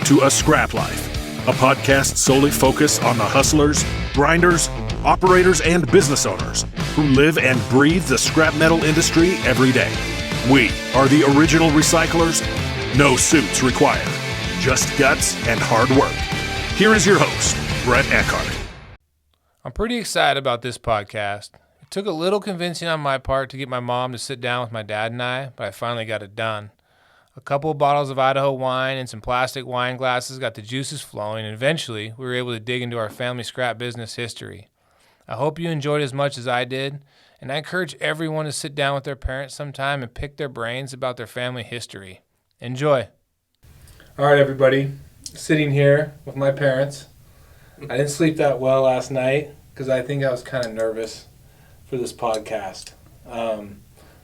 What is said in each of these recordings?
to A Scrap Life, a podcast solely focused on the hustlers, grinders, operators, and business owners who live and breathe the scrap metal industry every day. We are the original recyclers. No suits required, just guts and hard work. Here is your host, Brett Ekart. I'm pretty excited about this podcast. It took a little convincing on my part to get my mom to sit down with my dad and I, but I finally got it done. A couple of bottles of Idaho wine and some plastic wine glasses got the juices flowing, and eventually we were able to dig into our family scrap business history. I hope you enjoyed as much as I did, and I encourage everyone to sit down with their parents sometime and pick their brains about their family history. Enjoy. All right, everybody. Sitting here with my parents. I didn't sleep that well last night because I think I was kind of nervous for this podcast.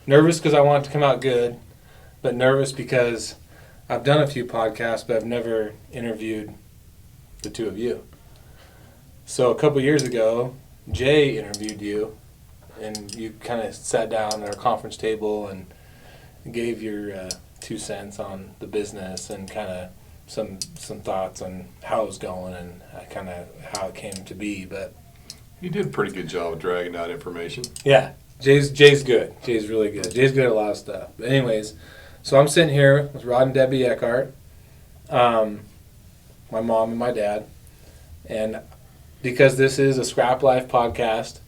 Nervous because I want it to come out good, but nervous because I've done a few podcasts, but I've never interviewed the two of you. So a couple years ago, Jay interviewed you, and you kind of sat down at our conference table and gave your 2 cents on the business and kind of some thoughts on how it was going and kind of how it came to be. But you did a pretty good job of dragging out information. Yeah, Jay's good. Jay's really good. Jay's good at a lot of stuff. But anyways, so I'm sitting here with Rod and Debbie Ekart, my mom and my dad, and because this is a Scrap Life podcast,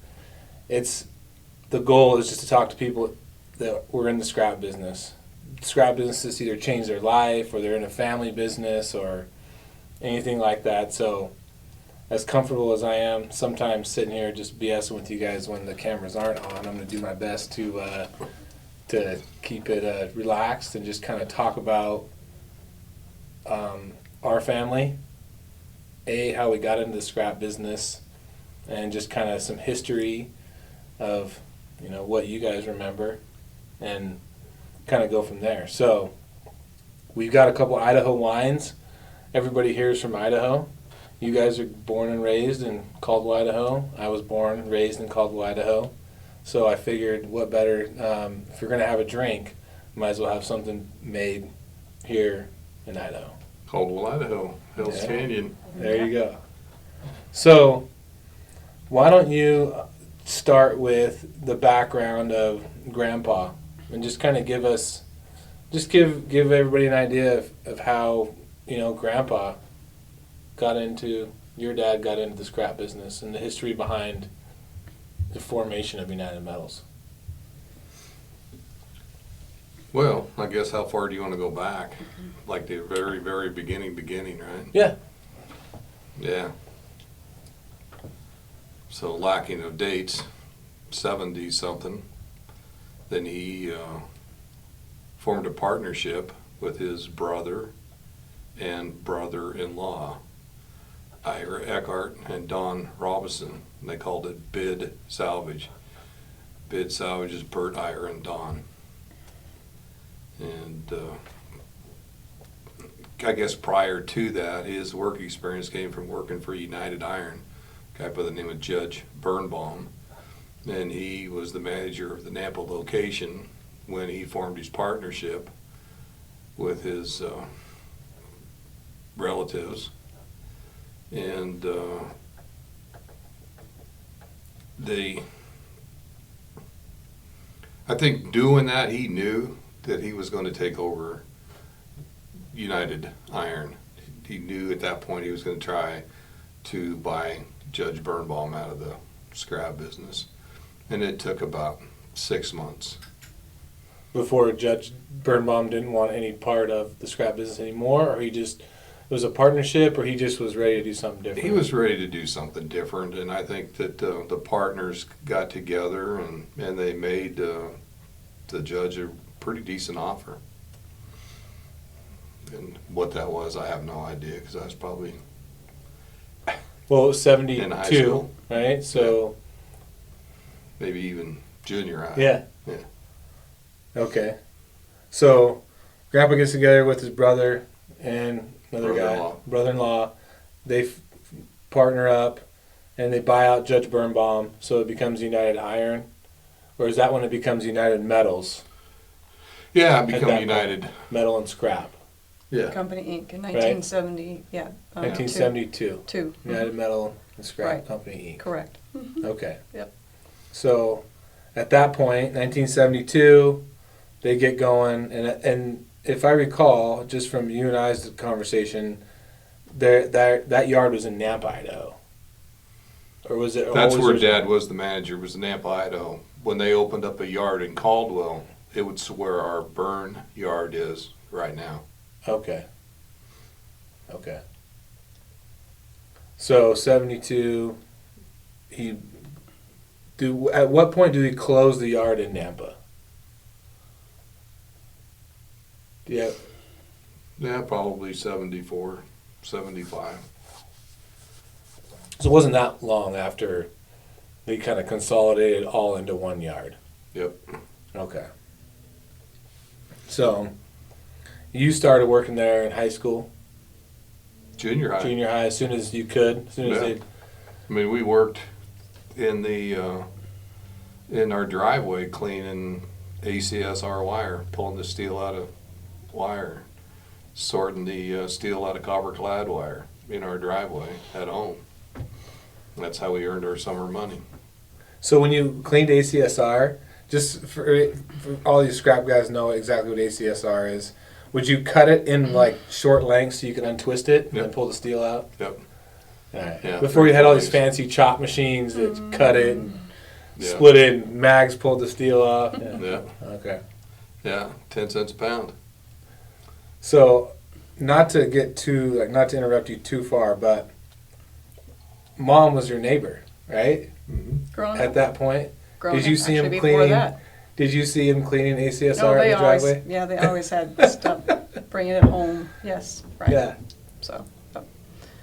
the goal is just to talk to people that were in the scrap business. Scrap businesses either change their life or they're in a family business or anything like that. So as comfortable as I am sometimes sitting here just BSing with you guys when the cameras aren't on, I'm going to do my best to keep it relaxed and just kind of talk about our family, how we got into the scrap business, and just kind of some history of what you guys remember, and kind of go from there. So we've got a couple Idaho wines. Everybody here is from Idaho. You guys are born and raised in Caldwell, Idaho. I was born and raised in Caldwell, Idaho. So I figured what better, if you're going to have a drink, might as well have something made here in Idaho. Caldwell, Idaho, Hell's Canyon. There you go. So why don't you start with the background of Grandpa and just kind of give everybody an idea of how, Grandpa your dad got into the scrap business and the history behind the formation of United Metals. Well, I guess how far do you want to go back? Like the very, very beginning, right? Yeah. Yeah. So lacking of dates, 70-something, then he formed a partnership with his brother and brother-in-law, Ira Ekart and Don Robinson. They called it Bid Salvage. Bid Salvage is Bert, Ira, and Don. And I guess prior to that, his work experience came from working for United Iron, a guy by the name of Judge Birnbaum. And he was the manager of the Nampa location when he formed his partnership with his relatives. And I think doing that, he knew that he was going to take over United Iron. He knew at that point he was going to try to buy Judge Birnbaum out of the scrap business. And it took about 6 months. Before Judge Birnbaum didn't want any part of the scrap business anymore, or it was a partnership, or he just was ready to do something different? He was ready to do something different, and I think that the partners got together and they made the judge a pretty decent offer. And what that was, I have no idea, because I was probably Well, it was in high 72, school. right? So Maybe even junior high. Yeah. Yeah. Okay. So Grandpa gets together with his brother and another Brother-in-law. guy, brother-in-law. They partner up and they buy out Judge Birnbaum, so it becomes United Iron. Or is that when it becomes United Metals? Yeah, At become that United. Metal and scrap. Yeah. Company Inc. in 1970. Yeah. 1972. Two. United Metal and Scrap Right. Company Inc. Correct. Okay. Yep. So at that point, 1972, they get going, and if I recall, just from you and I's conversation, that yard was in Nampa, Idaho, or was it? That's where Dad was the manager. Was in Nampa, Idaho. When they opened up a yard in Caldwell, it was where our burn yard is right now. Okay. Okay. So 72, at what point do he close the yard in Nampa? Yeah. Yeah, probably 74, 75. So it wasn't that long after they kind of consolidated all into one yard. Yep. Okay. So you started working there in high school, Junior high. junior high, as soon as you could, as soon as Yeah. they. I mean, we worked in in our driveway cleaning ACSR wire, pulling the steel out of wire, sorting the steel out of copper clad wire in our driveway at home. That's how we earned our summer money. So when you cleaned ACSR, just for all you scrap guys know exactly what ACSR is, would you cut it in like short lengths so you can untwist it and Yep. then pull the steel out? Yep. All right. Yeah, Before you had all these 3 fancy chop machines that cut it and Yeah. split it, and mags pulled the steel off. Yeah. Yeah. Okay. Yeah. 10 cents a pound. So, not to interrupt you too far, but Mom was your neighbor, right? Growing At up. that point, Growing did you up, see him actually, before cleaning? that. Did you see him cleaning ACSR No, in they the always, driveway? yeah, they always had stuff, bringing it home. Yes, right. Yeah. So,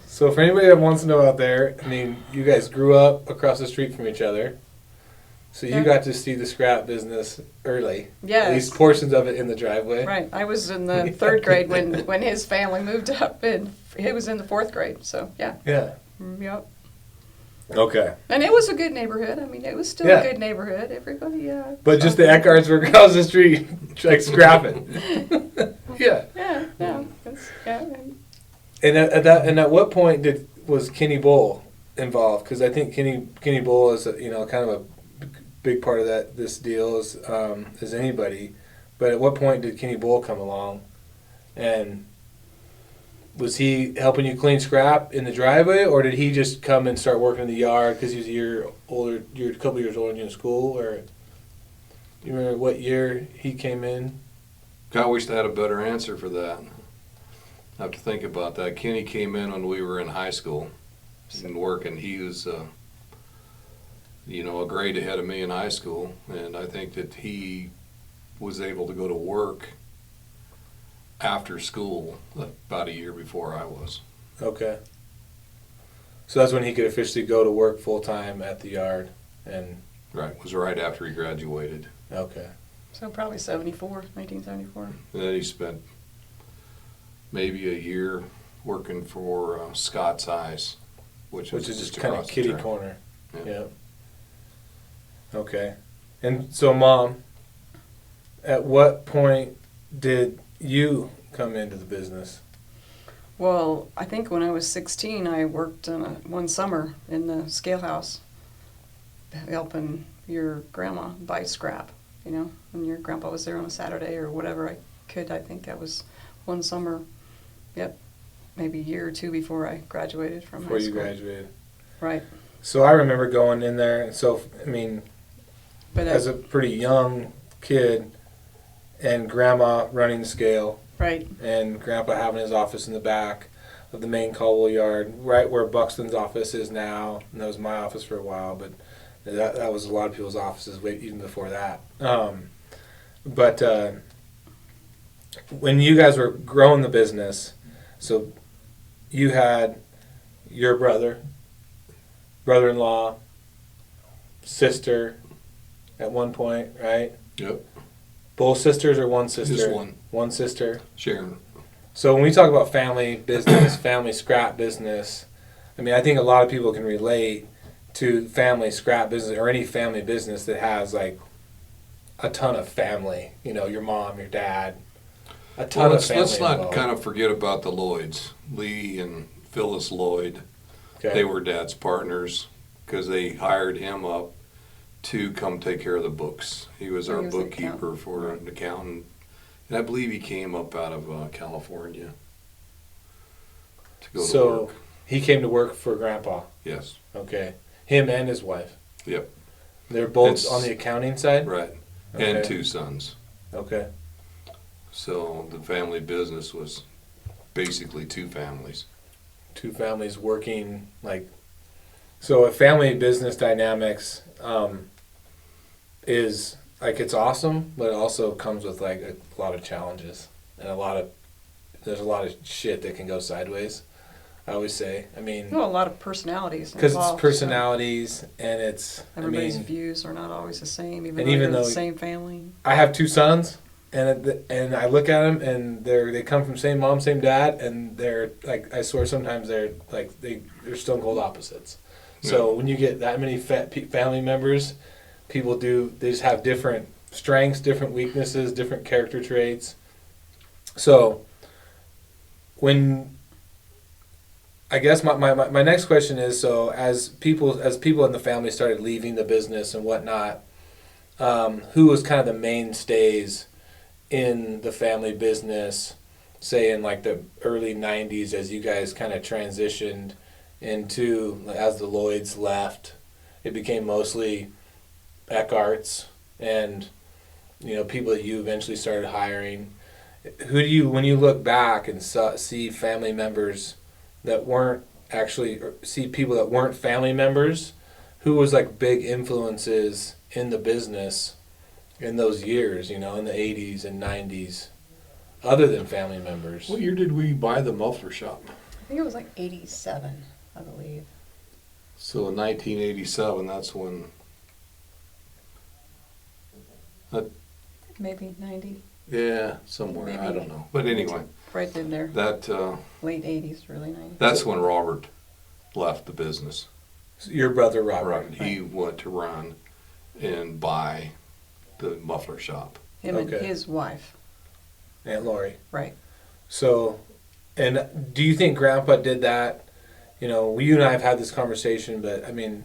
So for anybody that wants to know out there, I mean, you guys grew up across the street from each other, so you Yeah. got to see the scrap business early. yes. At least portions of it in the driveway. Right. I was in the third grade when his family moved up, and he was in the fourth grade. So, yeah. Yeah. Yep. Okay. And it was a good neighborhood. I mean, it was still Yeah. a good neighborhood. Everybody, yeah. But just the Ekarts were across the street, like scrapping. Yeah. Yeah, yeah. Yeah. And at what point was Kenny Bull involved? Because I think Kenny Bull is kind of a big part of this deal as anybody. But at what point did Kenny Bull come along, and was he helping you clean scrap in the driveway, or did he just come and start working in the yard because he was a couple years older than you in school, or do you remember what year he came in? I wish I had a better answer for that. I have to think about that. Kenny came in when we were in high school and working. He was, a grade ahead of me in high school, and I think that he was able to go to work after school about a year before I was. Okay. So that's when he could officially go to work full time at the yard, and Right, it was right after he graduated. okay. So probably 1974. And then he spent maybe a year working for Scott's Ice, which is just just kind across of the kitty track. corner. Yeah. Yeah. Okay. And so, Mom, at what point did you come into the business? Well, I think when I was 16, I worked one summer in the scale house, helping your grandma buy scrap, when your grandpa was there on a Saturday or whatever I could. I think that was one summer, maybe a year or two before I graduated from Before high you school. graduated. Right. So I remember going in there, and so, I mean, But as a pretty young kid, and Grandma running the scale, right. and Grandpa having his office in the back of the main Caldwell yard, right where Buxton's office is now, and that was my office for a while, but that was a lot of people's offices even before that. But when you guys were growing the business, so you had your brother-in-law, sister at one point, right? Yep, Both sisters or one sister? just one, One sister. Sharon. So when we talk about family business, family scrap business, I mean, I think a lot of people can relate to family scrap business or any family business that has like a ton of family. Your mom, your dad. a ton of family let's not involved. kind of forget about the Lloyds, Lee and Phyllis Lloyd. Okay. They were Dad's partners because they hired him up to come take care of the books. He was our He was an bookkeeper accountant. for an accountant, and I believe he came up out of California to go to So work. he came to work for Grandpa. Yes, Okay. Him and his wife. yep, They're both It's- on the accounting side? right, Okay. and 2 sons. Okay. So the family business was basically 2 families. 2 families working like, so a family business dynamics is like, it's awesome, but it also comes with like a lot of challenges and there's a lot of shit that can go sideways, I always say. I mean, Well, a lot of personalities because it's involved, personalities and it's, So everybody's I mean, views are not always the same, even And though even you're though- the same family. I have 2 sons, and I look at them, and they come from same mom, same dad, and they're like, I swear sometimes they're like they're stone cold opposites. So when you get that many family members, they just have different strengths, different weaknesses, different character traits. So when I guess my next question is, so as people in the family started leaving the business and whatnot, who was kind of the mainstays in the family business, say in like the early 90s, as you guys kind of transitioned into, as the Lloyds left, it became mostly Ekarts and, you know, people that you eventually started hiring. Who do you, when you look back and see family members that weren't actually, or see people that weren't family members, who was like big influences in the business in those years, you know, in the 80s and 90s, other than family members? What year did we buy the muffler shop? I think it was like 87, I believe. So in 1987, that's when. Maybe 90, Yeah, somewhere, I Maybe. don't know. But anyway, right in there. that Late 80s, early 90s. that's when Robert left the business. Your brother Robert. Right, he went to run and buy the muffler shop. Him and Okay. his wife. Aunt Lori. Right. So, and do you think Grandpa did that? You know, you and I have had this conversation, but I mean,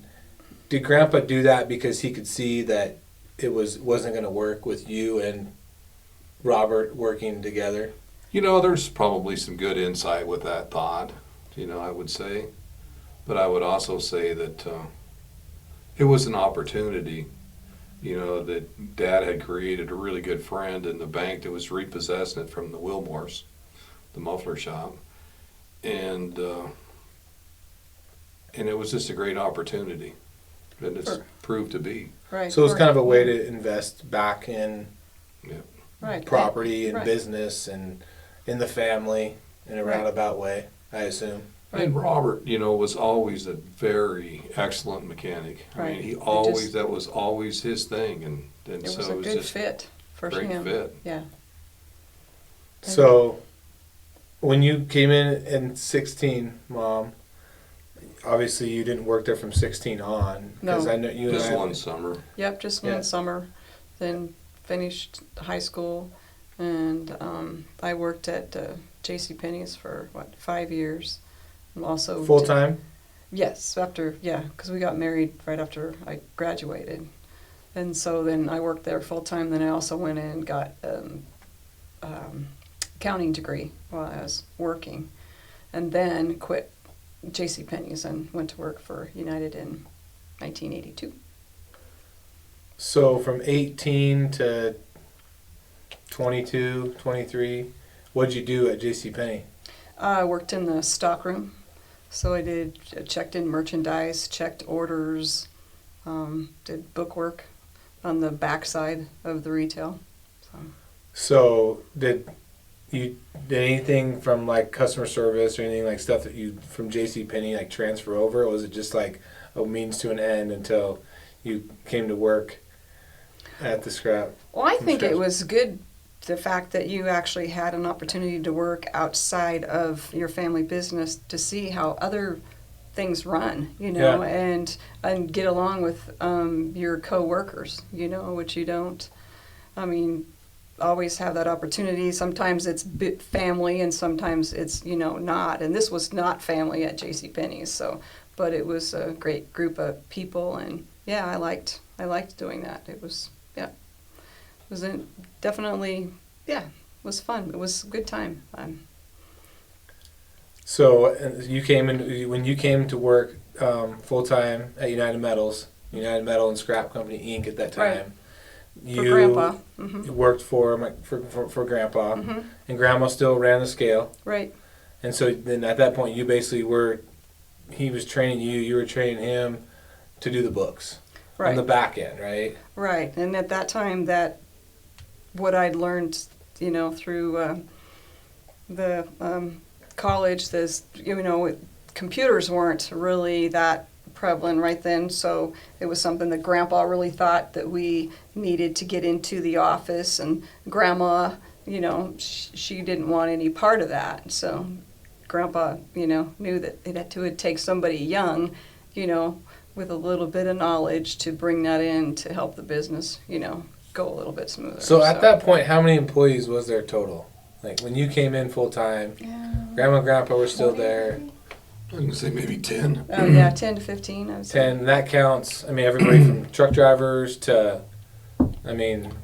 did Grandpa do that because he could see that it wasn't going to work with you and Robert working together? You know, there's probably some good insight with that thought, you know, I would say. But I would also say that it was an opportunity, you know, that Dad had created a really good friend in the bank that was repossessing it from the Wilmores, the muffler shop. And it was just a great opportunity. And it's proved to be. Right. So it's for- kind of a way to invest back in right. property and Right. business and in the family in a Right. roundabout way, I assume. And Robert, you know, was always a very excellent mechanic. I Right. mean, he It always, just- that was always his thing. And It so was it a was good just fit for great him. fit. Yeah. So when you came in 16, Mom, obviously you didn't work there from 16 on. Because No. I know you and Just I, one summer. Yep, just Yeah. one summer. Then finished high school, and I worked at J.C. Penney's for 5 years. And also full time. Yes, because we got married right after I graduated, and so then I worked there full time. Then I also went in and got accounting degree while I was working, and then quit J.C. Penney's and went to work for United in 1982. So from 18 to 22, 23, what'd you do at JCPenney? I worked in the stockroom, so I checked in merchandise, checked orders, did bookwork on the backside of the retail. So did anything from like customer service or anything like stuff that you from JCPenney like transfer over, or was it just like a means to an end until you came to work at the scrap? Well, I think scratch. it was good, the fact that you actually had an opportunity to work outside of your family business to see how other things run, you know, Yeah. and get along with your coworkers, you know, which you don't. I mean, always have that opportunity. Sometimes it's family and sometimes it's, not. And this was not family at JCPenney's, but it was a great group of people, and yeah, I liked doing that. It was definitely, it was fun. It was a good time. So when you came to work full time at United Metal and Scrap Company Inc. at that time. Right. You for Grandpa. worked for Grandpa, and Grandma still ran the scale. Right. And so then at that point, you basically he was training you were training him to do the books on the back end, right? Right. And at that time, what I'd learned, through the college, computers weren't really that prevalent right then, so it was something that Grandpa really thought that we needed to get into the office, and Grandma, she didn't want any part of that. So Grandpa, knew that it would take somebody young, with a little bit of knowledge to bring that in to help the business, go a little bit smoother. So at that point, how many employees was there total? Like when you came in full time, Grandma and Grandpa were still there. I'm going to say maybe 10. Oh, yeah, 10 to 15, I would say. 10, that counts, everybody from truck drivers to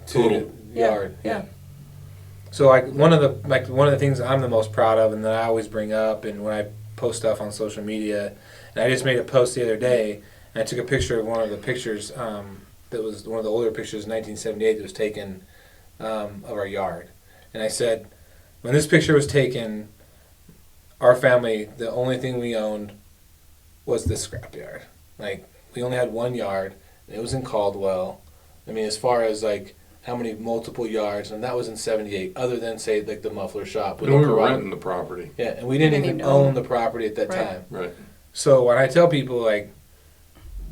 Total. yard. Yeah. So one of the things I'm the most proud of and that I always bring up, and when I post stuff on social media, and I just made a post the other day, and I took a picture of one of the pictures that was one of the older pictures, 1978, that was taken of our yard. And I said, when this picture was taken, our family, the only thing we owned was this scrapyard. We only had one yard, and it was in Caldwell. As far as how many multiple yards, and that was in 78, other than say the muffler shop. We were renting the property. Yeah, and we didn't even own the property at that time. Right. So when I tell people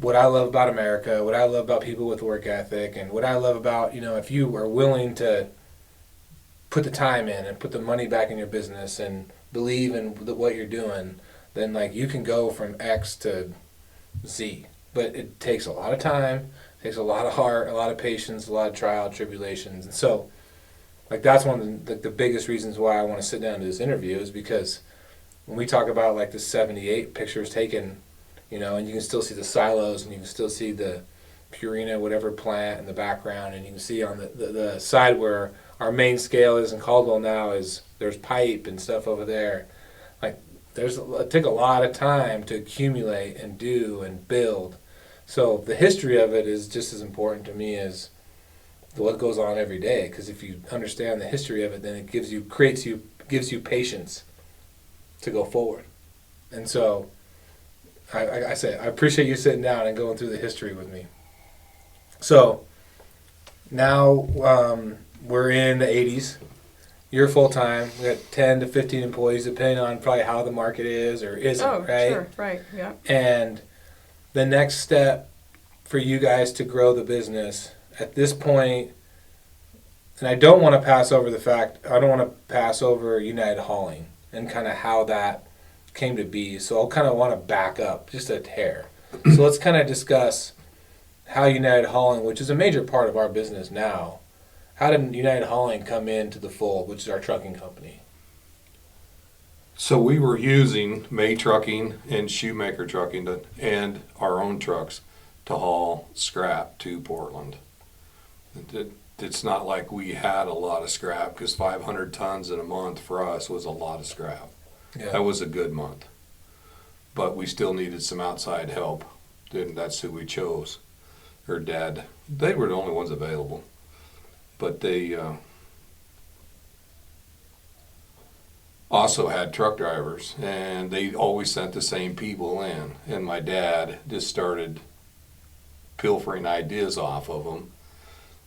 what I love about America, what I love about people with work ethic, and what I love about, if you are willing to put the time in and put the money back in your business and believe in what you're doing, then you can go from X to Z. But it takes a lot of time, it takes a lot of heart, a lot of patience, a lot of trial, tribulations. And so that's one of the biggest reasons why I want to sit down to this interview, is because when we talk about the 78 pictures taken, and you can still see the silos, and you can still see the Purina whatever plant in the background, and you can see on the side where our main scale is in Caldwell now, there's pipe and stuff over there. It took a lot of time to accumulate and do and build. So the history of it is just as important to me as what goes on every day. Because if you understand the history of it, then it gives you patience to go forward. And so I say I appreciate you sitting down and going through the history with me. So now we're in the 80s. You're full time. We got 10 to 15 employees, depending on probably how the market is or isn't, right? Sure, right, yeah. And the next step for you guys to grow the business at this point, and I don't want to pass over United Hauling and kind of how that came to be. So I'll kind of want to back up just a hair. So let's kind of discuss how United Hauling, which is a major part of our business now, how did United Hauling come into the fold, which is our trucking company? So we were using May Trucking and Shoemaker Trucking and our own trucks to haul scrap to Portland. It's not like we had a lot of scrap, because 500 tons in a month for us was a lot of scrap. Yeah. That was a good month. But we still needed some outside help. And that's who we chose. Her dad, they were the only ones available. But they also had truck drivers, and they always sent the same people in. And my dad just started pilfering ideas off of them.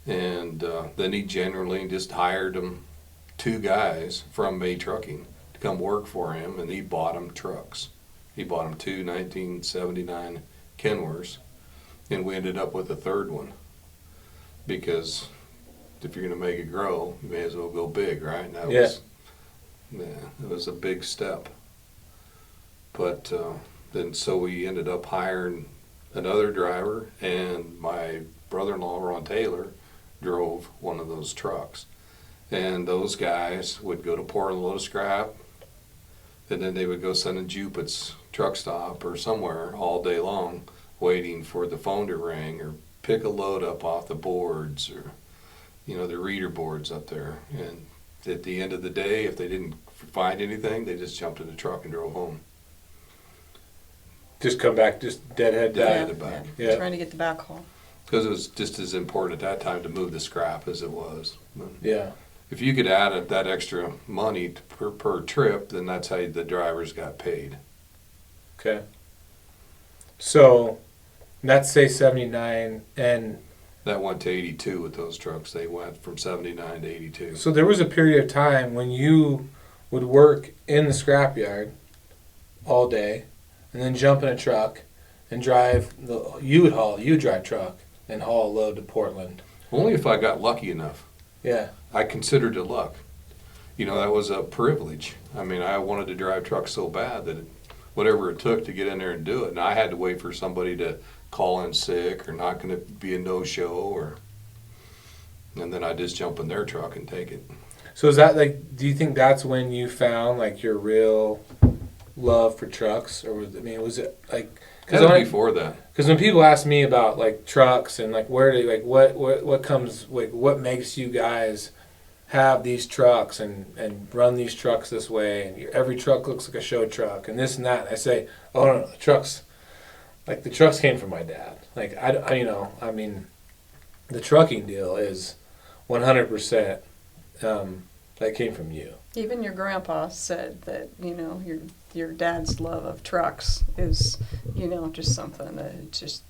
And then he generally just hired them, 2 guys from May Trucking to come work for him, and he bought them trucks. He bought them 2 1979 Kenworths, and we ended up with a 3rd one, because if you're going to make it grow, you may as well go big, right? And that it was a big step. But then so we ended up hiring another driver, and my brother-in-law, Ron Taylor, drove one of those trucks. And those guys would go to Portland, load of scrap, and then they would go send in Jupit's truck stop or somewhere all day long, waiting for the phone to ring or pick a load up off the boards or, the reader boards up there. And at the end of the day, if they didn't find anything, they just jumped in the truck and drove home. Just come back, just deadhead back. Yeah. Trying to get the backhaul. Because it was just as important at that time to move the scrap as it was. But yeah. If you could add that extra money per trip, then that's how the drivers got paid. Okay. So, let's say 79, and that went to 82 with those trucks. They went from 79 to 82. So there was a period of time when you would work in the scrapyard all day, and then jump in a truck and drive. You would drive truck and haul a load to Portland. Only if I got lucky enough. Yeah. I considered it luck. That was a privilege. I mean, I wanted to drive trucks so bad that whatever it took to get in there and do it. And I had to wait for somebody to call in sick or not going to be a no-show, and then I just jump in their truck and take it. So is that do you think that's when you found your real love for trucks, or was it before that? Because when people ask me about trucks and where do what comes what makes you guys have these trucks and run these trucks this way, and every truck looks like a show truck and this and that, and I say, oh no, the trucks came from my dad. The trucking deal is 100% that came from you. Even your grandpa said that, your dad's love of trucks is, just something that it just,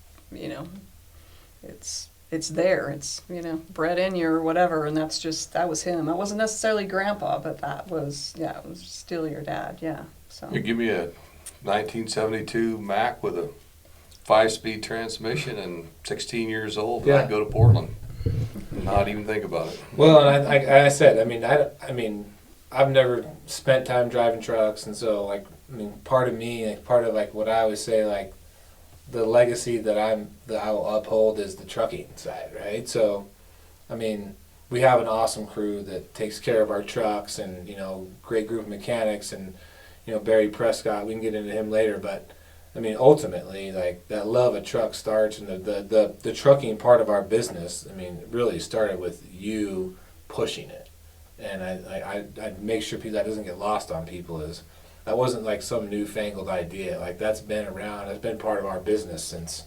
it's there. It's, bred in you or whatever, and that was him. That wasn't necessarily grandpa, but it was still your dad, yeah. So You give me a 1972 Mack with a 5-speed transmission and 16 years old, and I'd go to Portland. Not even think about it. Well, and I said, I've never spent time driving trucks, and so part of me, part of what I always say, the legacy that I will uphold is the trucking side, right? So, we have an awesome crew that takes care of our trucks, and great group of mechanics, and Barry Prescott. We can get into him later, but ultimately, that love of truck starts, and the trucking part of our business, really started with you pushing it. And I make sure that doesn't get lost on people, is that wasn't some newfangled idea. That's been around. It's been part of our business since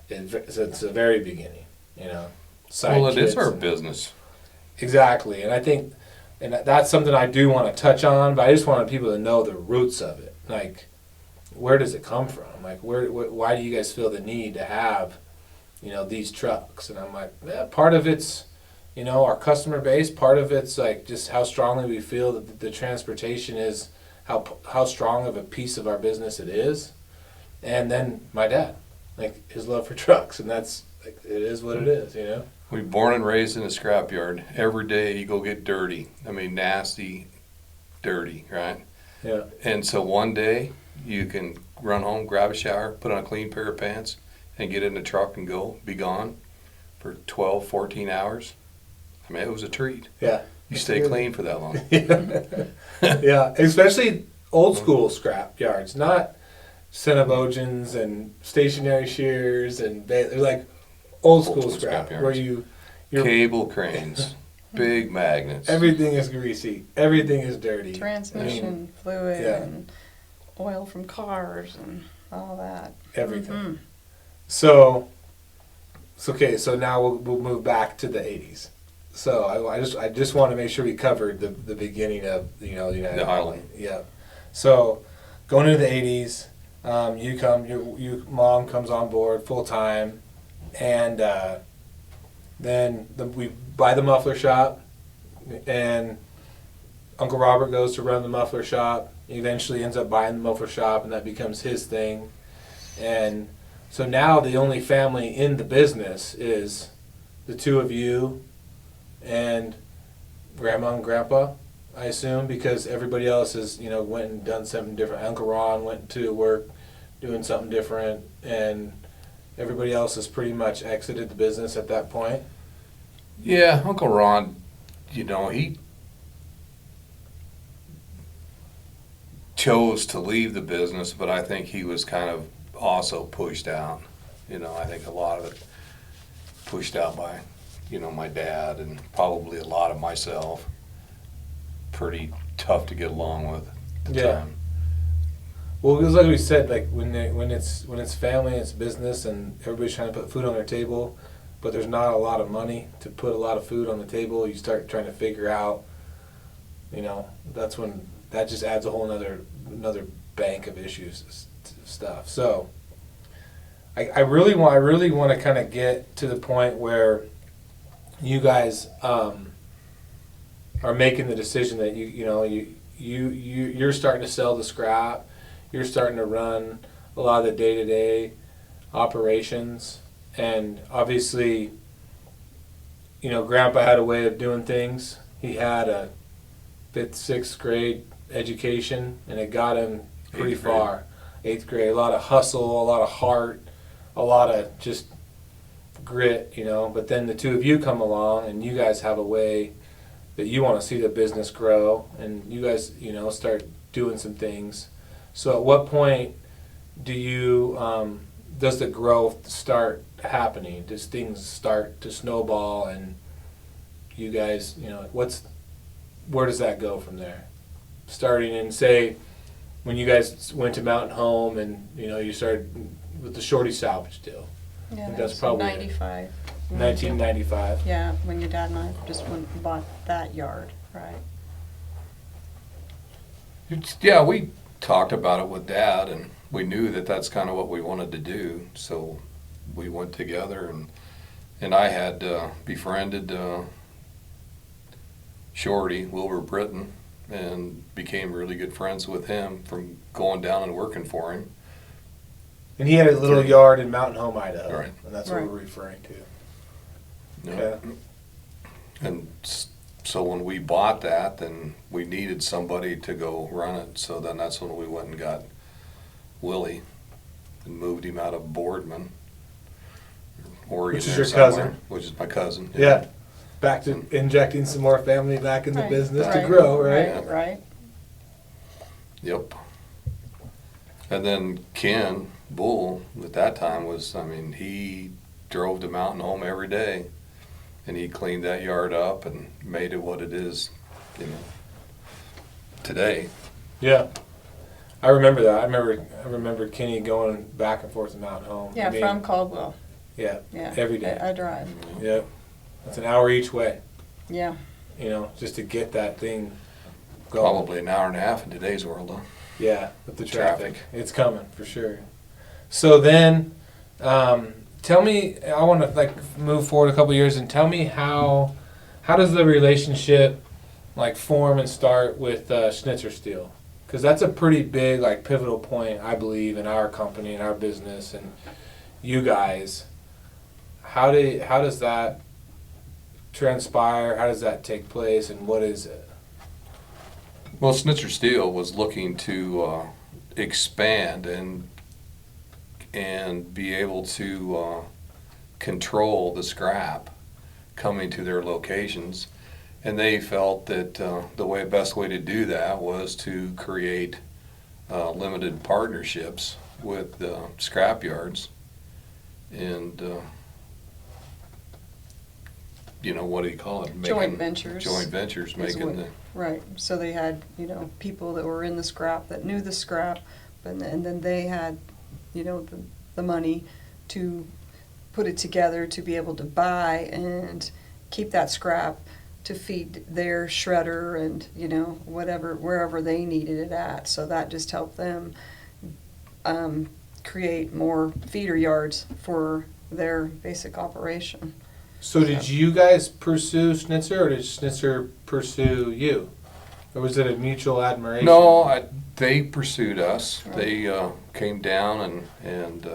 the very beginning, Well, it is our business. Exactly. And I think, and that's something I do want to touch on, but I just wanted people to know the roots of it. Where does it come from? Why do you guys feel the need to have, these trucks? And I'm part of it's, our customer base. Part of it's just how strongly we feel that the transportation is, how strong of a piece of our business it is. And then my dad, his love for trucks, and that's it is what it is, We were born and raised in a scrapyard. Every day you go get dirty. Nasty, dirty, right? Yeah. And so one day you can run home, grab a shower, put on a clean pair of pants, and get in the truck and be gone for 12, 14 hours. It was a treat. Yeah. You stay clean for that long. Yeah, especially old school scrap yards, not Cenovogens and stationary shears, and they're old school scrap where you're cable cranes, big magnets. Everything is greasy. Everything is dirty. Transmission fluid and oil from cars and all that. Everything. Mm-hmm. So now we'll move back to the 80s. So I just want to make sure we covered the beginning of the United Highway. Yeah. So going into the 80s, your mom comes on board full time, and then we buy the muffler shop, and Uncle Robert goes to run the muffler shop. He eventually ends up buying the muffler shop, and that becomes his thing. And so now the only family in the business is the two of you and Grandma and Grandpa, I assume, because everybody else has, went and done something different. Uncle Ron went to work doing something different, and everybody else has pretty much exited the business at that point. Yeah, Uncle Ron he chose to leave the business, but I think he was kind of also pushed out. I think a lot of it pushed out by, my dad and probably a lot of myself. Pretty tough to get along with at the time. Well, it was like we said, like when it's family, it's business, and everybody's trying to put food on their table, but there's not a lot of money to put a lot of food on the table. You start trying to figure out, that's when that just adds a whole another bank of issues stuff. So I really want to kind of get to the point where you guys are making the decision that you're starting to sell the scrap, you're starting to run a lot of the day-to-day operations, and obviously, Grandpa had a way of doing things. He had a 5th, 6th grade education, and it got him pretty far. 8th grade, a lot of hustle, a lot of heart, a lot of just grit, But then the two of you come along, and you guys have a way that you want to see the business grow, and you guys, start doing some things. So at what point does the growth start happening? Does things start to snowball, and you guys, where does that go from there? Starting in, say, when you guys went to Mountain Home and, you started with the Shorty salvage deal. Yeah, I think that's probably 95. 1995. Yeah, when your dad and I just went and bought that yard, right? Yeah, we talked about it with Dad, and we knew that that's kind of what we wanted to do. So we went together, and I had befriended Shorty, Wilbur Britton, and became really good friends with him from going down and working for him. And he had a little yard in Mountain Home, Idaho. Right. And that's what we're referring to. Yeah. Okay. And so when we bought that, then we needed somebody to go run it. So then that's when we went and got Willie and moved him out of Boardman, Oregon. Which is your cousin. Which is my cousin. Yeah. Back to injecting some more family back in the business to Right. grow, right? Right. Yep. And then Ken Bull at that time he drove to Mountain Home every day, and he cleaned that yard up and made it what it is, today. Yeah. I remember that. I remember Kenny going back and forth to Mountain Home. Yeah, from Caldwell. Yeah. Yeah. Every day. I drive. Yeah. That's an hour each way. Yeah. Just to get that thing going. Probably an hour and a half in today's world, huh? Yeah, with the traffic. It's coming for sure. So then, tell me, I want to move forward a couple years and tell me how does the relationship form and start with Schnitzer Steel? Because that's a pretty big pivotal point, I believe, in our company and our business and you guys. How does that transpire? How does that take place, and what is it? Well, Schnitzer Steel was looking to expand and be able to control the scrap coming to their locations, and they felt that the best way to do that was to create limited partnerships with scrap yards, and what do you call it? Joint ventures. Joint ventures, Right. So they had, people that were in the scrap that knew the scrap, and then they had, the money to put it together to be able to buy and keep that scrap to feed their shredder and, wherever they needed it at. So that just helped them create more feeder yards for their basic operation. So did you guys pursue Schnitzer, or did Schnitzer pursue you? Or was it a mutual admiration? No, they pursued us. Right. They came down and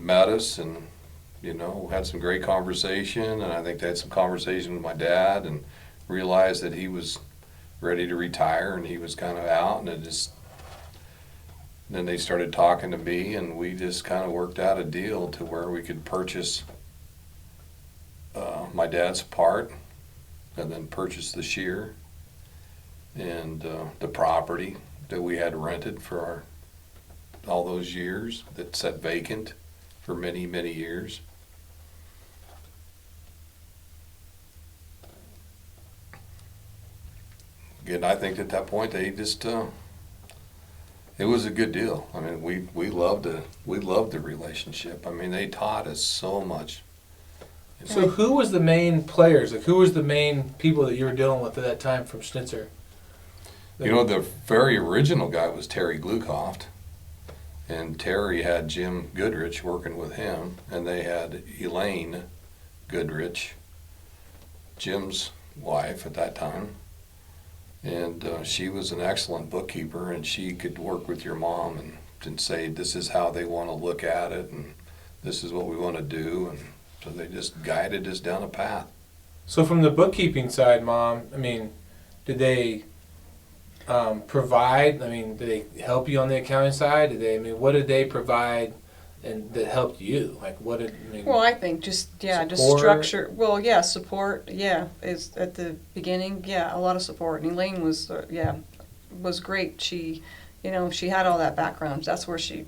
met us, and had some great conversation. And I think they had some conversation with my dad, and realized that he was ready to retire, and he was kind of out. And then they started talking to me, and we just kind of worked out a deal to where we could purchase my dad's part and then purchased the shear and the property that we had rented for all those years that sat vacant for many, many years. Again, I think at that point they just it was a good deal. I mean, we loved the relationship. I mean, they taught us so much. So who was the main players? Like, who was the main people that you were dealing with at that time from Schnitzer? You know, the very original guy was Terry Glukoft, and Terry had Jim Goodrich working with him, and they had Elaine Goodrich, Jim's wife at that time, and she was an excellent bookkeeper, and she could work with your mom and say, this is how they want to look at it, and this is what we want to do, and so they just guided us down a path. So from the bookkeeping side, Mom, I mean, did they provide? I mean, did they help you on the accounting side? Did they? I mean, what did they provide, and that helped you? Like, what did? I mean, Well, I think just structure. Well, yeah, support. Yeah, is at the beginning. Yeah, a lot of support. And Elaine was was great. She, she had all that background. That's where she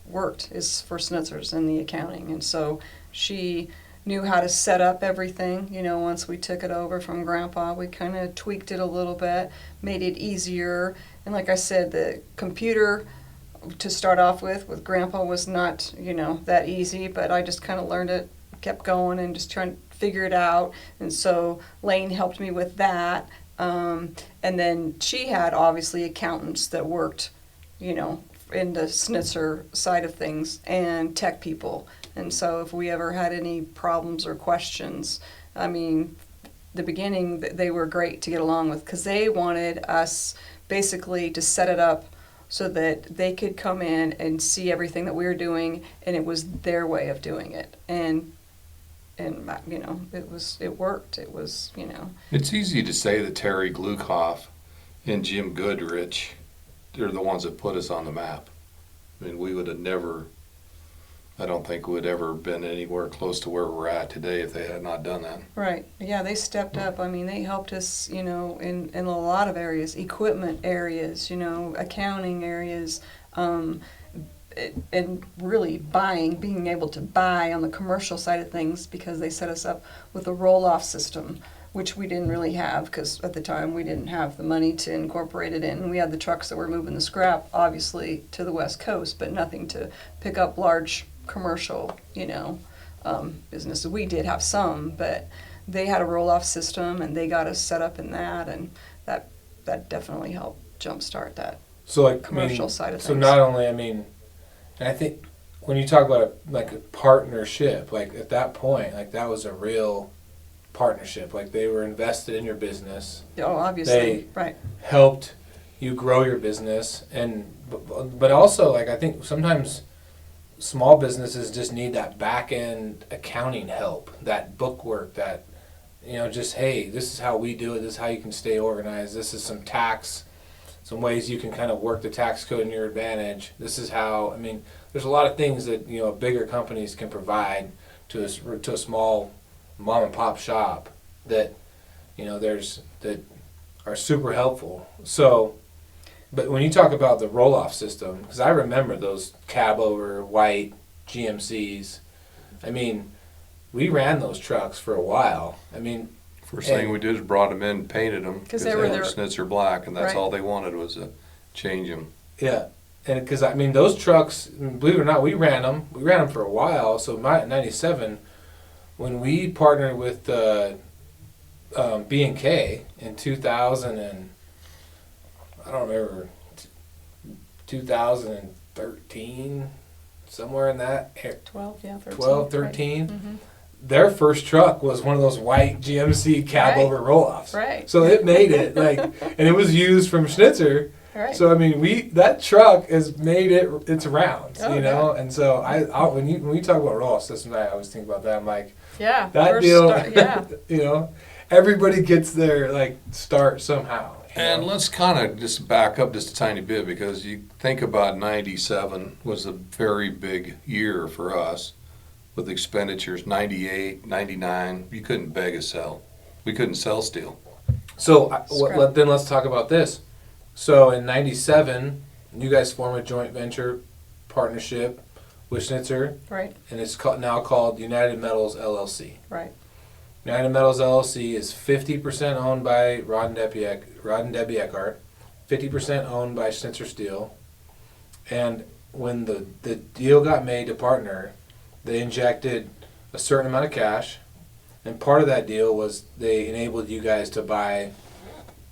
worked, is for Schnitzer's in the accounting, and so she knew how to set up everything. Once we took it over from Grandpa, we kind of tweaked it a little bit, made it easier. And like I said, the computer to start off with Grandpa was not, that easy, but I just kind of learned it, kept going and just trying to figure it out. And so Lane helped me with that. And then she had obviously accountants that worked, in the Schnitzer side of things, and tech people. And so if we ever had any problems or questions, I mean, the beginning, they were great to get along with, because they wanted us basically to set it up so that they could come in and see everything that we were doing, and it was their way of doing it. And it worked. It was, It's easy to say that Terry Glukoff and Jim Goodrich, they're the ones that put us on the map. I mean, we would have never, I don't think we'd ever been anywhere close to where we're at today if they had not done that. Right. Yeah, they stepped up. I mean, they helped us, in a lot of areas, equipment areas, accounting areas, and really being able to buy on the commercial side of things, because they set us up with a roll-off system, which we didn't really have, because at the time we didn't have the money to incorporate it in. We had the trucks that were moving the scrap, obviously, to the West Coast, but nothing to pick up large commercial, businesses. We did have some, but they had a roll-off system, and they got us set up in that, and that definitely helped jumpstart that commercial side of things. So not only, and I think when you talk about a partnership, like at that point, like that was a real partnership. Like they were invested in your business. Oh, obviously, they right. helped you grow your business, but also, like, I think sometimes small businesses just need that back end accounting help, that book work, that just, hey, this is how we do it. This is how you can stay organized. This is some ways you can kind of work the tax code in your advantage. This is how. There's a lot of things that bigger companies can provide to a small mom and pop shop that that are super helpful. So, but when you talk about the roll-off system, because I remember those cab over white GMCs, we ran those trucks for a while. First thing we did is brought them in, painted them, because they were Schnitzer black, and that's right. all they wanted was to change them. Yeah, and because those trucks, believe it or not, we ran them for a while. So in '97, when we partnered with B&K in 2000 and I don't remember, 2013, somewhere in that 12, 13. Right. Mm-hmm. Their first truck was one of those white GMC cab Right. over roll-offs. Right. So it made it and it was used from Schnitzer. Right. So that truck has made its rounds, Oh, know. And so when we talk about roll-off systems, I always think about that. I'm like, Yeah. that deal. Everybody gets their start somehow. And let's kind of just back up just a tiny bit, because you think about '97 was a very big year for us with expenditures. '98, '99, you couldn't beg a cell. We couldn't sell steel. So Scrap. then let's talk about this. So in '97, you guys form a joint venture partnership with Schnitzer, Right, and it's now called United Metals LLC. right. United Metals LLC is 50% owned by Rod and Debbie Ekart, 50% owned by Schnitzer Steel, and when the deal got made to partner, they injected a certain amount of cash, and part of that deal was they enabled you guys to buy,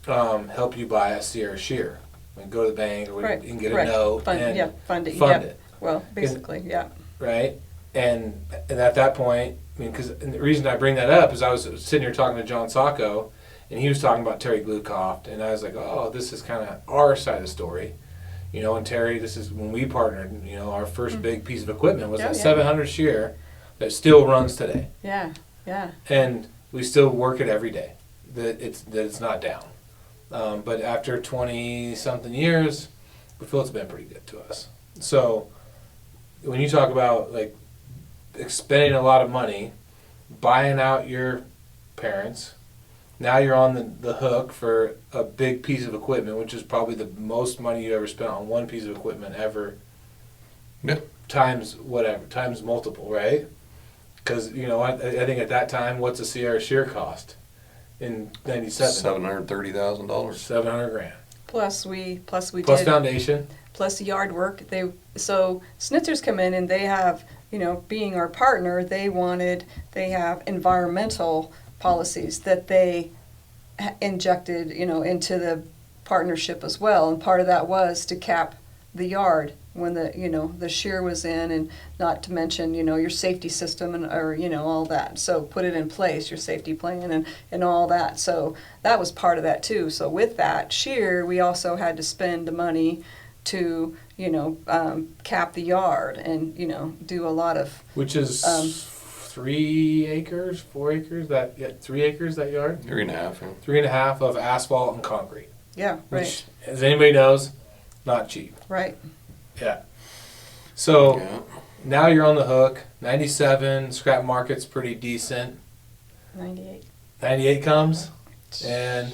help you buy a Sierra shear. Like go to the bank or Right, and get a right. note Fund and it. fund Yep. it, Well, basically, yeah. right? And at that point, I mean, because the reason I bring that up is I was sitting here talking to John Sacco, and he was talking about Terry Glukoft, and I was like, oh, this is kind of our side of the story. You know, and Terry, this is when we partnered, you know, our first big piece of equipment was Yeah, that yeah. 700 shear that still runs today. Yeah, yeah. And we still work it every day, that it's not down. But after 20-something years, we feel it's been pretty good to us. So when you talk about, like, spending a lot of money, buying out your parents, now you're on the hook for a big piece of equipment, which is probably the most money you ever spent on one piece of equipment ever. Yeah. Times whatever, times multiple, right? Because, you know, I think at that time, what's a Sierra shear cost in '97? $730,000. 700 grand. Plus we Plus did foundation. plus yard work. So Schnitzers come in and they have, you know, being our partner, they have environmental policies that they injected, you know, into the partnership as well. And part of that was to cap the yard when the shear was in, and not to mention, you know, your safety system or you know, all that. So put it in place, your safety plan and all that. So that was part of that too. So with that shear, we also had to spend the money to, you know, cap the yard and, you know, do a lot of, Which is 3 acres, 4 acres, 3 acres, that yard? 3.5. Yeah. 3.5 of asphalt and concrete. yeah, right, Which, as anybody knows, not cheap. right. Yeah. So Yeah. now you're on the hook. 97, scrap market's pretty decent. 98. 98 comes, and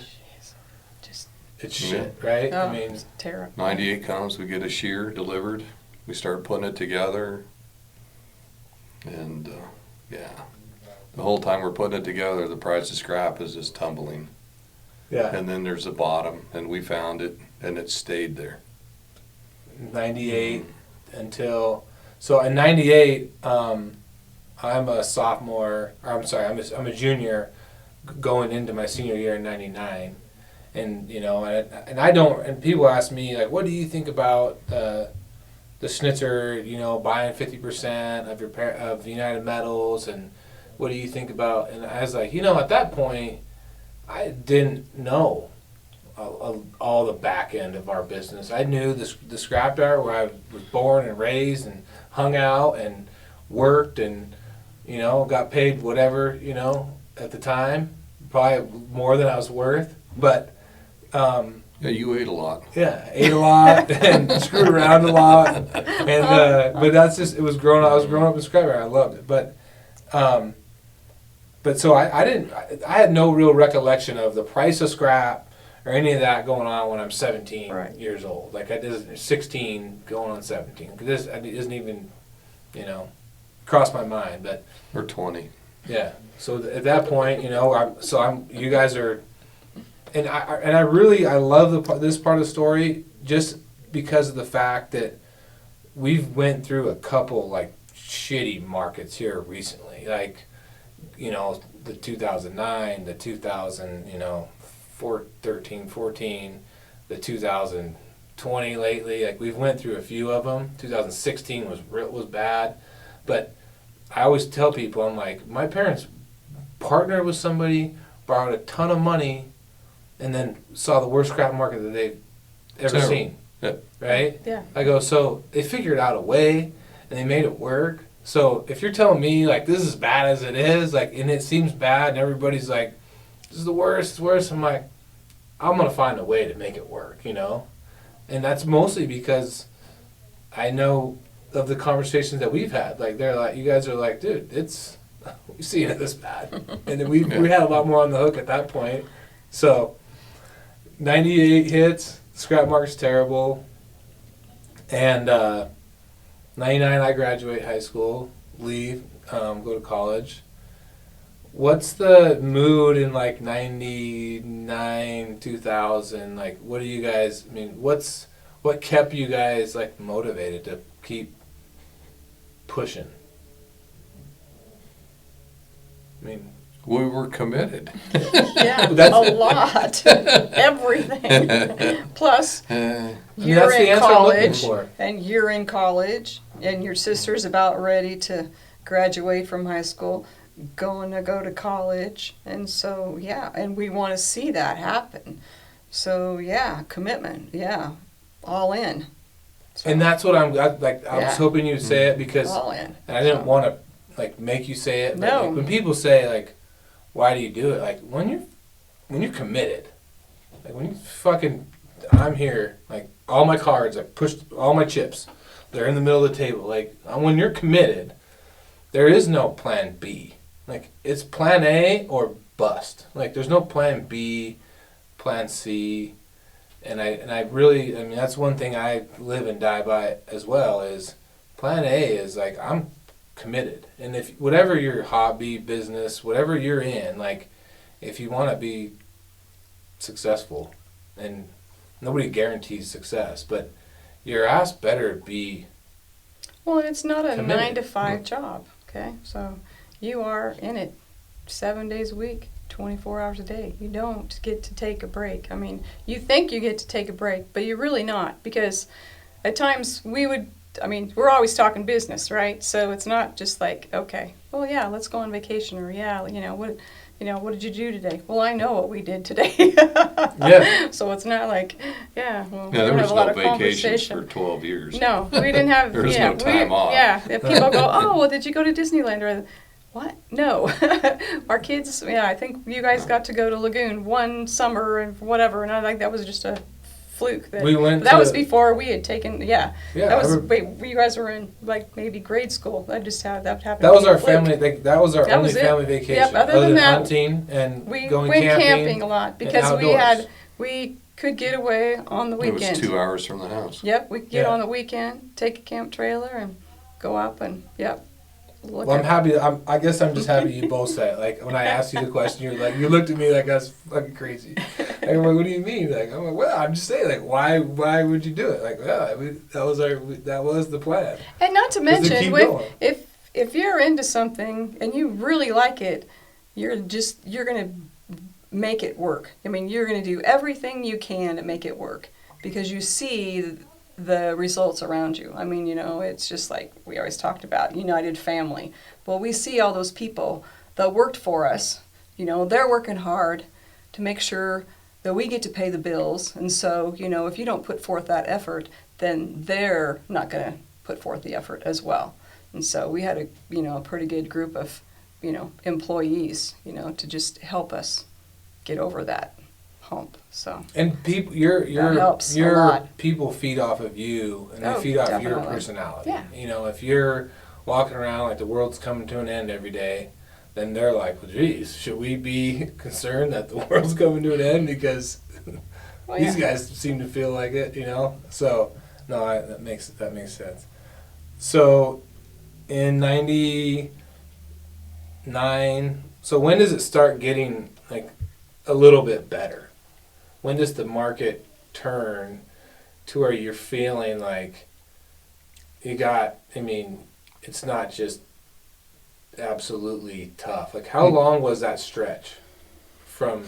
Just it's shit, right? oh, I mean, it's terrible. 98 comes, we get a shear delivered. We start putting it together. And, yeah. The whole time we're putting it together, the price of scrap is just tumbling. yeah. And then there's a bottom, and we found it, and it stayed there. 98 until so in 98 I'm a sophomore, or I'm sorry, I'm a junior going into my senior year in 99, and you know, and I don't, and people ask me like, what do you think about the Schnitzer, you know, buying 50% of of United Metals, and what do you think about, and I was like, you know, at that point I didn't know all the back end of our business. I knew the scrapyard where I was born and raised and hung out and worked and, you know, got paid whatever, you know, at the time, probably more than I was worth. But Yeah, you ate a lot. yeah, ate a lot and screwed around a lot. And but that's just, it was growing. I was growing up in scrapyard. I loved it. But so I had no real recollection of the price of scrap or any of that going on when I'm 17 Right. years old. Like I did 16 going on 17. This isn't even, you know, crossed my mind. But Or 20. yeah. So at that point, you know, you guys are, and I love this part of the story just because of the fact that we've went through a couple like shitty markets here recently, like, you know, the 2009, the 2000, you know, 13, 14, the 2020 lately. Like we've went through a few of them. 2016 was bad, but I always tell people, I'm like, my parents partnered with somebody, borrowed a ton of money, and then saw the worst scrap market that they've ever Terrible. seen. Yeah. Right? Yeah. I go, so they figured out a way and they made it work. So if you're telling me like this is as bad as it is, like, and it seems bad, and everybody's like, this is the worst, it's worse. I'm like, I'm gonna find a way to make it work, you know, and that's mostly because I know of the conversations that we've had. Like they're like, you guys are like, dude, it's we've seen it this bad. And then we had a lot more on the hook at that point. So 98 hits, scrap market's terrible. And 99 I graduate high school, leave, go to college. What's the mood in like 99, 2000? Like, what do you guys, I mean, what kept you guys like motivated to keep pushing? I mean, We were committed. Yeah, That's- a lot. Everything. Plus, that's you're the in answer I'm looking college, for. and you're in college, and your sister's about ready to graduate from high school, going to go to college, and so, yeah, and we want to see that happen. So, yeah, commitment, yeah, all in. So, And that's what I was Yeah. hoping you'd say it because, all in. and I didn't So, want to like make you say it. But No. like, when people say like, why do you do it? Like when you're committed, like when you fucking, I'm here, like all my cards, I pushed all my chips, they're in the middle of the table. Like when you're committed, there is no plan B. Like it's plan A or bust. Like there's no plan B, plan C. And I really, I mean, that's one thing I live and die by as well is plan A is like, I'm committed. And if whatever your hobby, business, whatever you're in, like if you want to be successful, and nobody guarantees success, but your ass better be well, it's not a committed. 9-to-5 job, okay? So you are in it 7 days a week, 24 hours a day. You don't get to take a break. I mean, you think you get to take a break, but you're really not, because at times we're always talking business, right? So it's not just like, okay, well, yeah, let's go on vacation, or yeah, what did you do today? Well, I know what we did today. Yeah. So it's not like, yeah, well, we Yeah, there don't was have a lot no of vacations conversation. for 12 years. No, we didn't have. There was yeah, no time off. Yeah, if people go, oh, well, did you go to Disneyland or what? No, our kids. Yeah, I think you guys got to go to Lagoon one summer and whatever, and I think that was just a fluke. We went That to- was before we had taken. Yeah, Yeah, that was. I remember- Wait, you guys were in like maybe grade school. That just happened. That was to be a our fluke. family. Like, that was our That only was it. family vacation. Yep, other than that, hunting and We going went camping, camping a lot because outdoors. we could get away on the It was weekend. 2 hours from the house. Yep, we could get Yeah. on the weekend, take a camp trailer, and go up and look Well, I'm at. happy. I guess I'm just happy you both said it. Like when I asked you the question, you looked at me like I was fucking crazy. Like, I'm like, what do you mean? Like I'm like, well, I'm just saying, like, why would you do it? Like, well, that was the plan. And not to Just to mention, keep going. if you're into something and you really like it, you're gonna make it work. I mean, you're gonna do everything you can to make it work because you see the results around you. I mean, it's just like we always talked about, united family. Well, we see all those people that worked for us. They're working hard to make sure that we get to pay the bills. And so, if you don't put forth that effort, then they're not going to put forth the effort as well. And so we had a pretty good group of, employees, to just help us get over that hump. So And people, That helps a your lot. people feed off of you, and they Oh, feed off your definitely. personality. Yeah. If you're walking around like the world's coming to an end every day, then they're like, well, geez, should we be concerned that the world's coming to an end because Well, these yeah. guys seem to feel like it, So no, that makes sense. So in '99, so when does it start getting like a little bit better? When does the market turn to where you're feeling like it's not just absolutely tough? Like how long was that stretch from?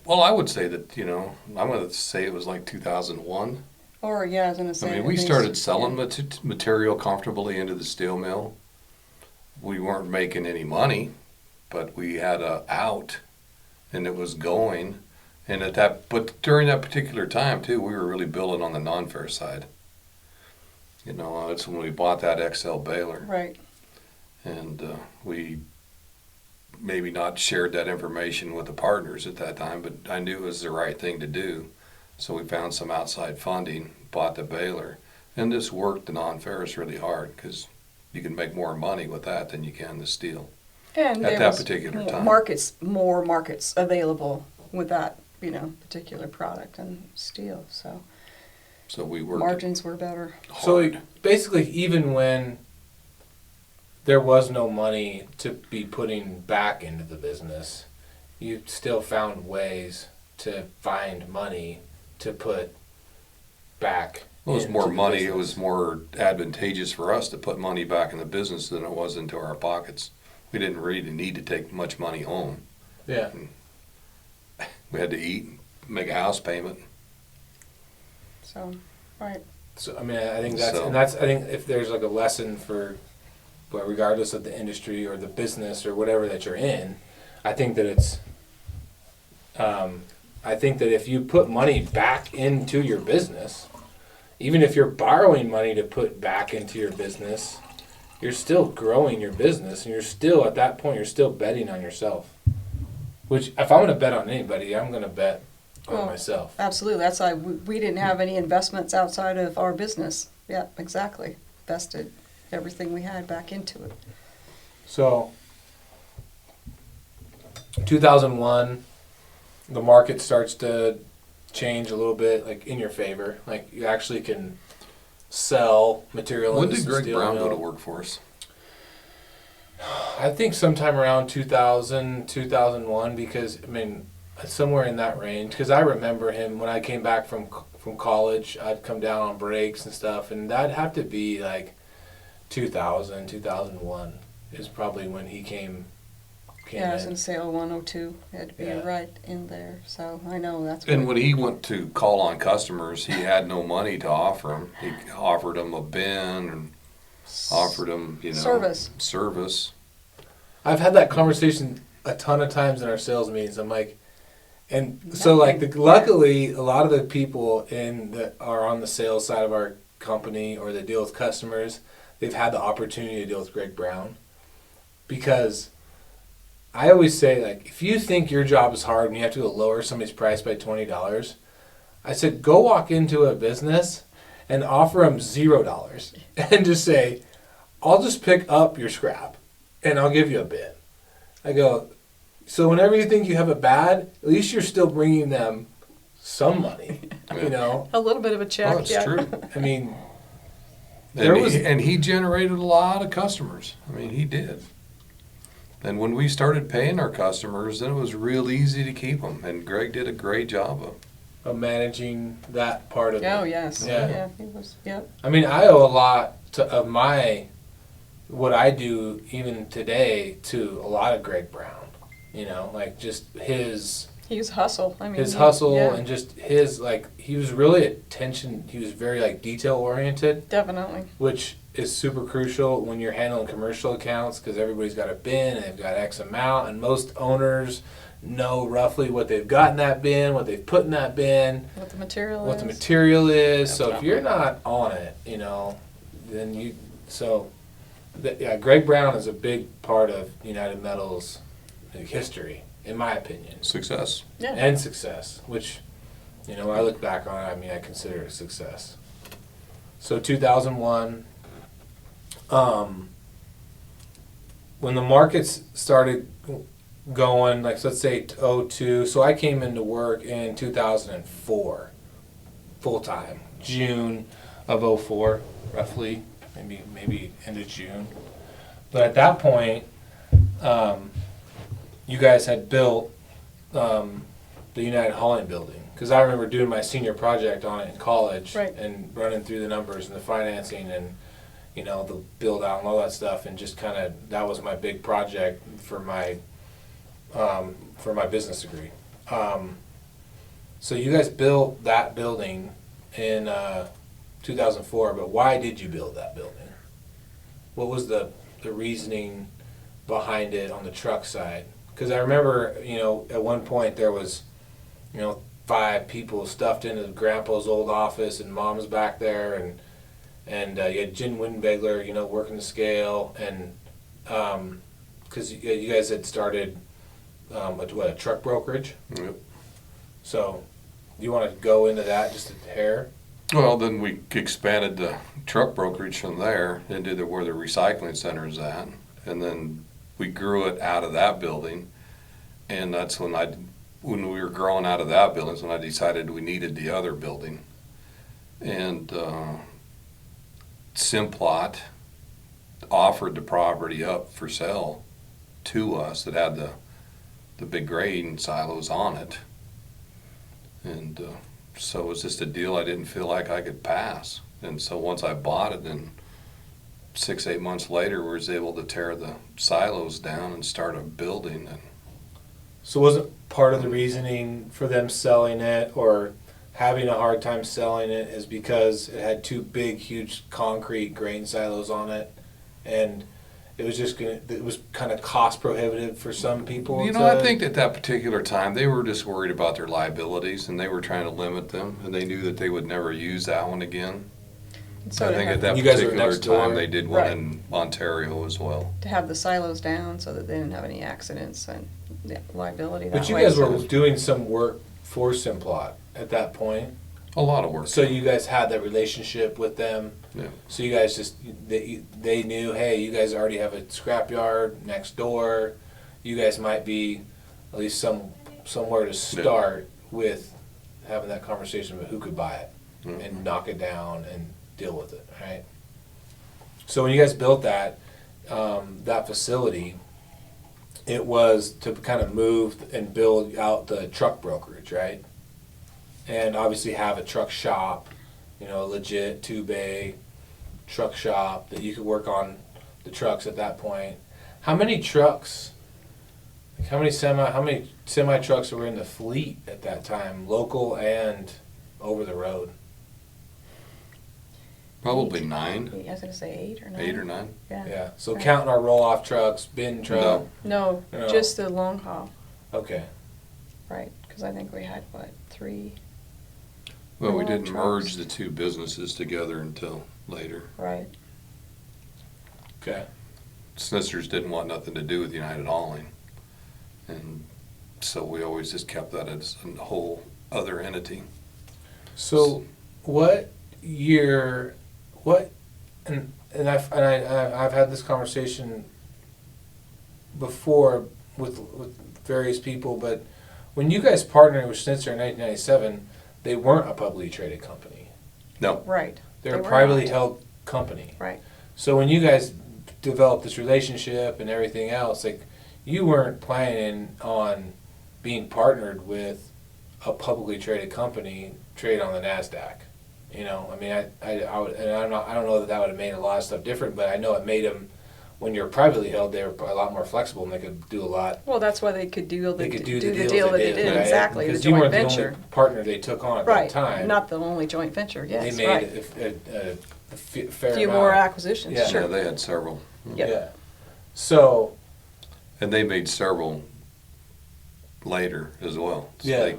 Well, I would say that, I'm going to say it was like 2001. Or, yeah, I was going to say. I mean, at we least, started selling yeah. material comfortably into the steel mill. We weren't making any money, but we had a out, and it was going. And but during that particular time too, we were really building on the non-ferrous side. It's when we bought that XL baler, Right. and we maybe not shared that information with the partners at that time, but I knew it was the right thing to do. So we found some outside funding, bought the baler, and this worked the non-ferrous really hard because you can make more money with that than you can the steel. And At there that was particular time. more markets available with that, particular product and steel. So we worked Margins were better. So basically, even when there was no money to be putting back into the business, you still found ways to find money to put back. It was more into the money. It business. was more advantageous for us to put money back in the business than it was into our pockets. We didn't really need to take much money home. Yeah. We had to eat, make a house payment. So, right. So I mean, I think that's So- and that's I think if there's like a lesson for, well, regardless of the industry or the business or whatever that you're in, I think that it's. I think that if you put money back into your business, even if you're borrowing money to put back into your business, you're still growing your business, and you're still at that point you're still betting on yourself. Which, if I'm going to bet on anybody, I'm going to bet on Well, myself. Absolutely. That's why we didn't have any investments outside of our business. Yeah, exactly. Invested everything we had back into it. So, 2001, the market starts to change a little bit, like in your favor. Like you actually can sell material. When into did the Greg steel Brown mill. go to work for us? I think sometime around 2000, 2001, because I mean, somewhere in that range. Because I remember him when I came back from college. I'd come down on breaks and stuff, and that'd have to be like 2000, 2001 is probably when he came Yeah, I was in. in sale 102. Had to be Yeah. right in there. So I know that's And when he went to call on customers, he had no money to offer them. He offered them a bin and offered them, service. I've had that conversation a ton of times in our sales meetings. I'm like, and so like, luckily, a lot of the people that are on the sales side of our company or that deal with customers, they've had the opportunity to deal with Greg Brown, because I always say, like, if you think your job is hard and you have to go lower somebody's price by $20, I said, go walk into a business and offer them $0 and just say, I'll just pick up your scrap and I'll give you a bin. I go, so whenever you think you have it bad, at least you're still bringing them some money, a little bit of a check. Oh, it's yeah. true. I mean, And he generated a lot of customers. I mean, he did. And when we started paying our customers, then it was real easy to keep them. And Greg did a great job of managing that part of it. Oh yes. Yeah. Yeah. He was. Yep. I mean, I owe a lot of what I do even today to a lot of Greg Brown. Like just his hustle. I mean, hustle yeah, and just his, like, he was really he was very like detail oriented, definitely. which is super crucial when you're handling commercial accounts, because everybody's got a bin and they've got X amount, and most owners know roughly what they've got in that bin, what they've put in that bin, What the material what is. the material is. So if Definitely. you're not on it, then Greg Brown is a big part of United Metals history, in my opinion, Success. Yeah. and success, which, when I look back on it, I mean, I consider it a success. So 2001, when the markets started going, like, let's say 2002, so I came into work in 2004, full-time, June of 2004, roughly, maybe end of June. But at that point, you guys had built the United Hauling building, because I remember doing my senior project on it in college, Right. and running through the numbers and the financing and the build out and all that stuff, and just kind of, that was my big project for my business degree. So you guys built that building in 2004, but why did you build that building? What was the reasoning behind it on the truck side? Because I remember, at one point there was, 5 people stuffed into Grandpa's old office, and Mom's back there, and you had Jen Winbegler, working the scale, and because you guys had started a truck brokerage. Yep. So, you want to go into that just a hair? Well, then we expanded the truck brokerage from there into where the recycling center is at. And then we grew it out of that building. And that's when we were growing out of that building, is when I decided we needed the other building. And Simplot offered the property up for sale to us that had the big grain silos on it. And so it was just a deal I didn't feel like I could pass. And so once I bought it, then 6-8 months later, we was able to tear the silos down and start a building. And So wasn't part of the reasoning for them selling it or having a hard time selling it is because it had two big, huge concrete grain silos on it, and it was kind of cost prohibitive for some people? I think at that particular time, they were just worried about their liabilities, and they were trying to limit them, and they knew that they would never use that one again. So I think at that You guys were particular next door? time, they did one Right. in Ontario as well. to have the silos down so that they didn't have any accidents and liability that But you way, guys so- were doing some work for Simplot at that point, A lot of work. so you guys had that relationship with them. Yeah. So you guys they knew, hey, you guys already have a scrapyard next door. You guys might be at least somewhere to start with having that conversation about who could buy it and knock it down and deal with it, right? So when you guys built that facility, it was to kind of move and build out the truck brokerage, right? And obviously have a truck shop, a legit 2-bay truck shop that you could work on the trucks at that point. How many trucks, how many semi trucks were in the fleet at that time, local and over the road? Probably 9. I was going to say 8 or 9. 8 or 9. Yeah. Yeah, so Right. counting our roll-off trucks, bin truck. No. No, just the long haul, Okay. right? Because I think we had, 3, Well, we Roll didn't trucks. merge the two businesses together until later. right? Okay. Snitzer's didn't want nothing to do with United Hauling. And so we always just kept that as a whole other entity. So, what year? And I've had this conversation before with various people, but when you guys partnered with Schnitzer in 1997, they weren't a publicly traded company. No. Right. They're They a were privately not. held company. Right. So when you guys developed this relationship and everything else, like you weren't planning on being partnered with a publicly traded company trade on the NASDAQ. I mean, I would, and I don't know that would have made a lot of stuff different, but I know it made them, when you're privately held, they were a lot more flexible and they could do a lot. Well, that's why they could do They the could do deal deals that they did. right? Exactly, the Because you joint weren't the venture. only partner they took on at Right. that time. Not the only joint venture. Yes. They right. made a fair A few amount. more acquisitions. Yeah. Sure. Yeah, they had several. Yep. Yeah. So, And they made several later as well. So Yeah.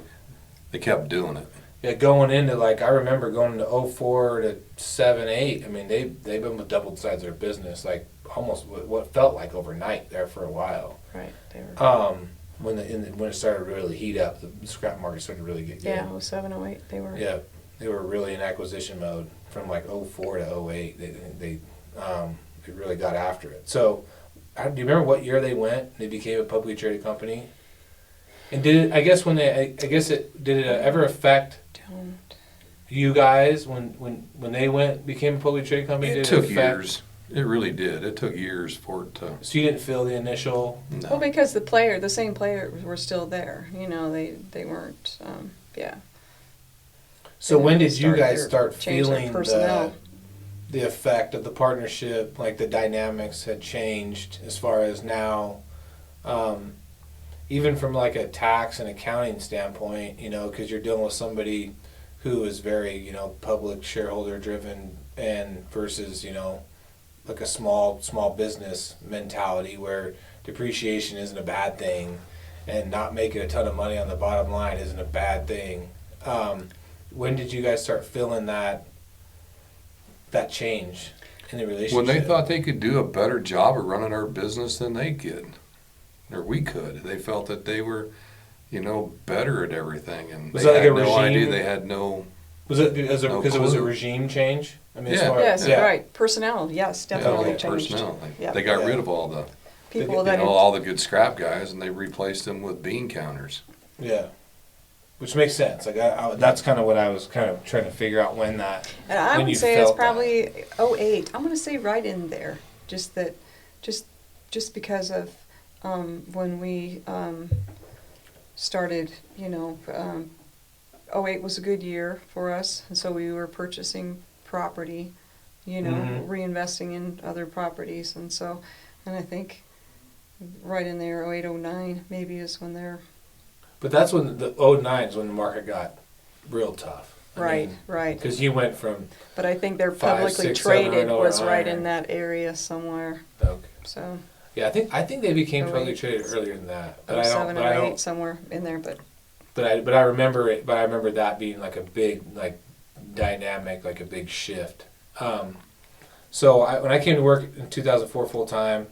They kept doing it. yeah, going into I remember going into 04 to 7, 8. I mean, they've been doubled the size of their business, almost what felt like overnight there for a while. Right. They were. When it started to really heat up, the scrap market started to really get good. Yeah, 07, 08, they were. Yeah, they were really in acquisition mode from 04 to 08. They really got after it. So, do you remember what year they went? They became a publicly traded company. And did it? I guess did it ever affect Don't. you guys when they became a publicly traded company? It Did took affect, years. It really did. It took years for it to. So you didn't feel the initial. No. Well, because the same players were still there. They weren't. Yeah. So They when did you guys their- start change their feeling personnel. the effect of the partnership? Like the dynamics had changed as far as now, even from a tax and accounting standpoint, because you're dealing with somebody who is very, public shareholder driven and versus, like a small business mentality where depreciation isn't a bad thing and not making a ton of money on the bottom line isn't a bad thing. When did you guys start feeling that change in the relationship? When they thought they could do a better job of running our business than they could, or we could. They felt that they were, better at everything, and Was they that like had a no idea regime? they had no Was it because No it was a clue. regime change? I mean, Yeah. as far Yes, yeah. right. Personnel, yes, definitely Yeah, changed. personnel. Yep. They got Yeah. rid of all the, People that all the good scrap guys, and they replaced them with bean counters. Yeah. Which makes sense. Like that's kind of what I was kind of trying to figure out when that. and I when would you say it's felt that. probably '08. I'm going to say right in there. Just because of when we started, '08 was a good year for us, and so we were purchasing property, Mhm. reinvesting in other properties, and I think right in there, '08, '09 maybe is when they're But that's when the '09 is when the market got real tough. right. Because you went from But I think they're $500, publicly $600, traded was right iron. in that area somewhere. okay. So Yeah, I think they became 08. publicly traded earlier than that. But I don't. 07 But or I 08 don't. somewhere in there, but But I remember it. But I remember that being like a big dynamic, like a big shift. So when I came to work in 2004 full time,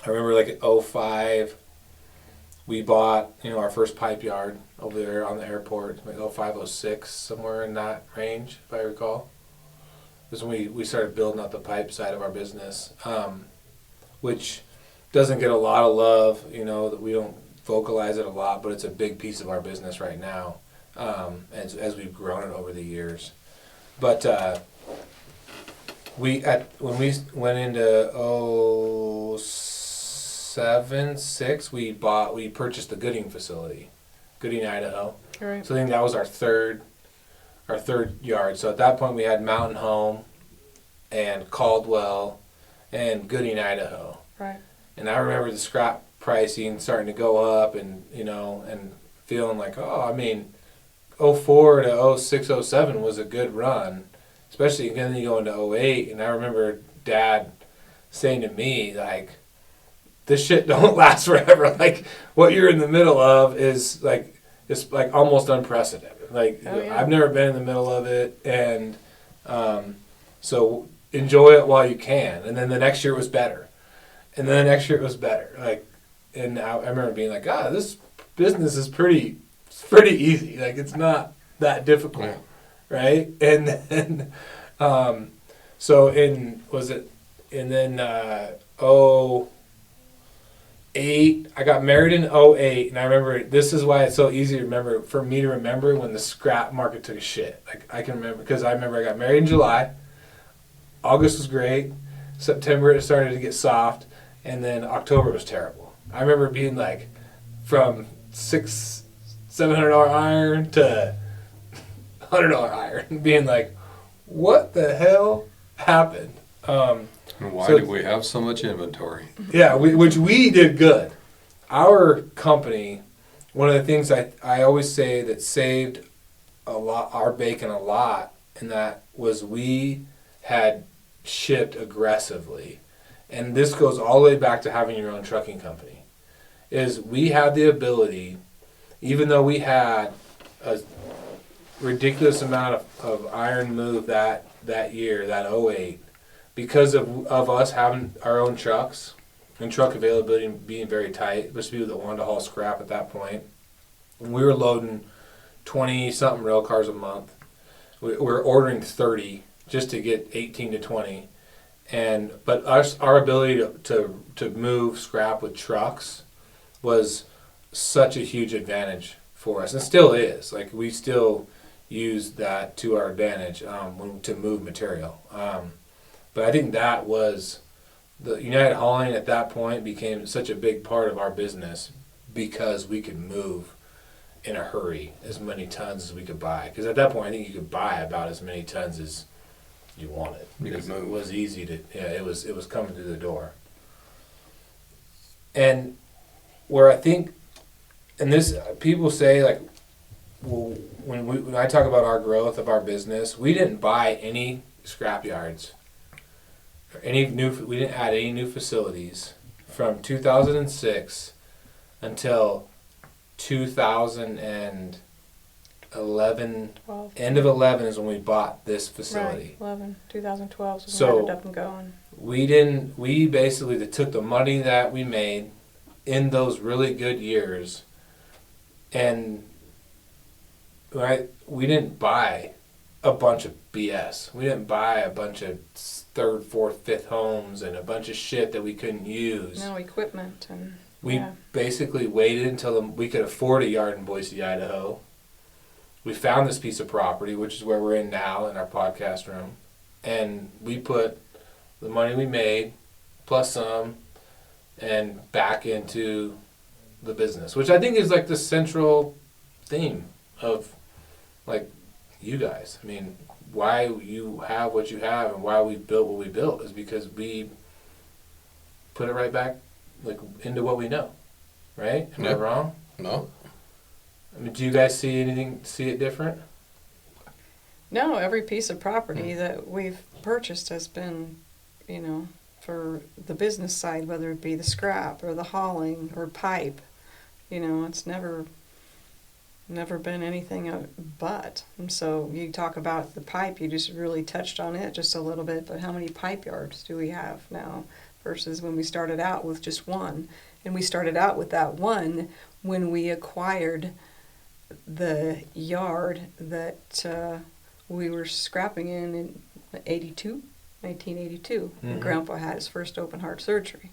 I remember like at '05, we bought our first pipe yard over there on the airport, like '05, '06, somewhere in that range, if I recall. This is when we started building out the pipe side of our business, which doesn't get a lot of love. That we don't vocalize it a lot, but it's a big piece of our business right now, as we've grown it over the years. But when we went into '07, '06, we purchased the Gooding facility, Gooding, Idaho. right. So I think that was our third yard. So at that point we had Mountain Home and Caldwell and Gooding, Idaho. Right. And I remember the scrap pricing starting to go up and and feeling like, '04 to '06, '07 was a good run. Especially then you go into '08, and I remember Dad saying to me, like, this shit don't last forever. Like, what you're in the middle of is it's like almost unprecedented. Like, Oh, yeah. I've never been in the middle of it, and so enjoy it while you can. And then the next year it was better, and then the next year it was better. Like, and I remember being like, this business is pretty easy. Like, it's not that difficult. Yeah. Right? And then, so then '08, I got married in '08, and I remember, this is why it's so easy to remember, for me to remember when the scrap market took a shit. Like, I can remember, because I remember I got married in July, August was great, September it started to get soft, and then October was terrible. I remember being like, from $700 iron to $100 iron, being like, what the hell happened? And why So- do we have so much inventory? Yeah, which we did good. Our company, one of the things I always say that saved our bacon a lot, and that was we had shipped aggressively. And this goes all the way back to having your own trucking company. Is we had the ability, even though we had a ridiculous amount of iron moved that year, that '08, because of us having our own trucks and truck availability being very tight, especially people that wanted to haul scrap at that point. And we were loading 20-something rail cars a month. We were ordering 30 just to get 18 to 20. But our ability to move scrap with trucks was such a huge advantage for us, and still is. Like, we still use that to our advantage to move material. But I think that was the United Hauling at that point became such a big part of our business because we could move in a hurry as many tons as we could buy. Because at that point, I think you could buy about as many tons as you wanted. You could Because move. it was easy to, it was coming through the door. And where I think, and this, people say, like, well, when I talk about our growth of our business, we didn't buy any scrap yards. We didn't add any new facilities from 2006 until 2011. 12. End of 11 is when we bought this facility. Right, 11, 2012 is when So- we ended up and going. We basically took the money that we made in those really good years, and we didn't buy a bunch of BS. We didn't buy a bunch of third, fourth, fifth homes and a bunch of shit that we couldn't use. No equipment and We basically waited until we could afford a yard in Boise, Idaho. We found this piece of property, which is where we're in now in our podcast room, and we put the money we made plus some and back into the business, which I think is like the central theme of like you guys. I mean, why you have what you have and why we built what we built is because we put it right back like into what we know, right? Am I wrong? No. I mean, do you guys see it different? No, every piece of property that we've purchased has been, for the business side, whether it be the scrap or the hauling or pipe. It's never been anything but. And so you talk about the pipe, you just really touched on it just a little bit, but how many pipe yards do we have now versus when we started out with just one? And we started out with that one when we acquired the yard that we were scrapping in 1982, when Grandpa had his first open heart surgery.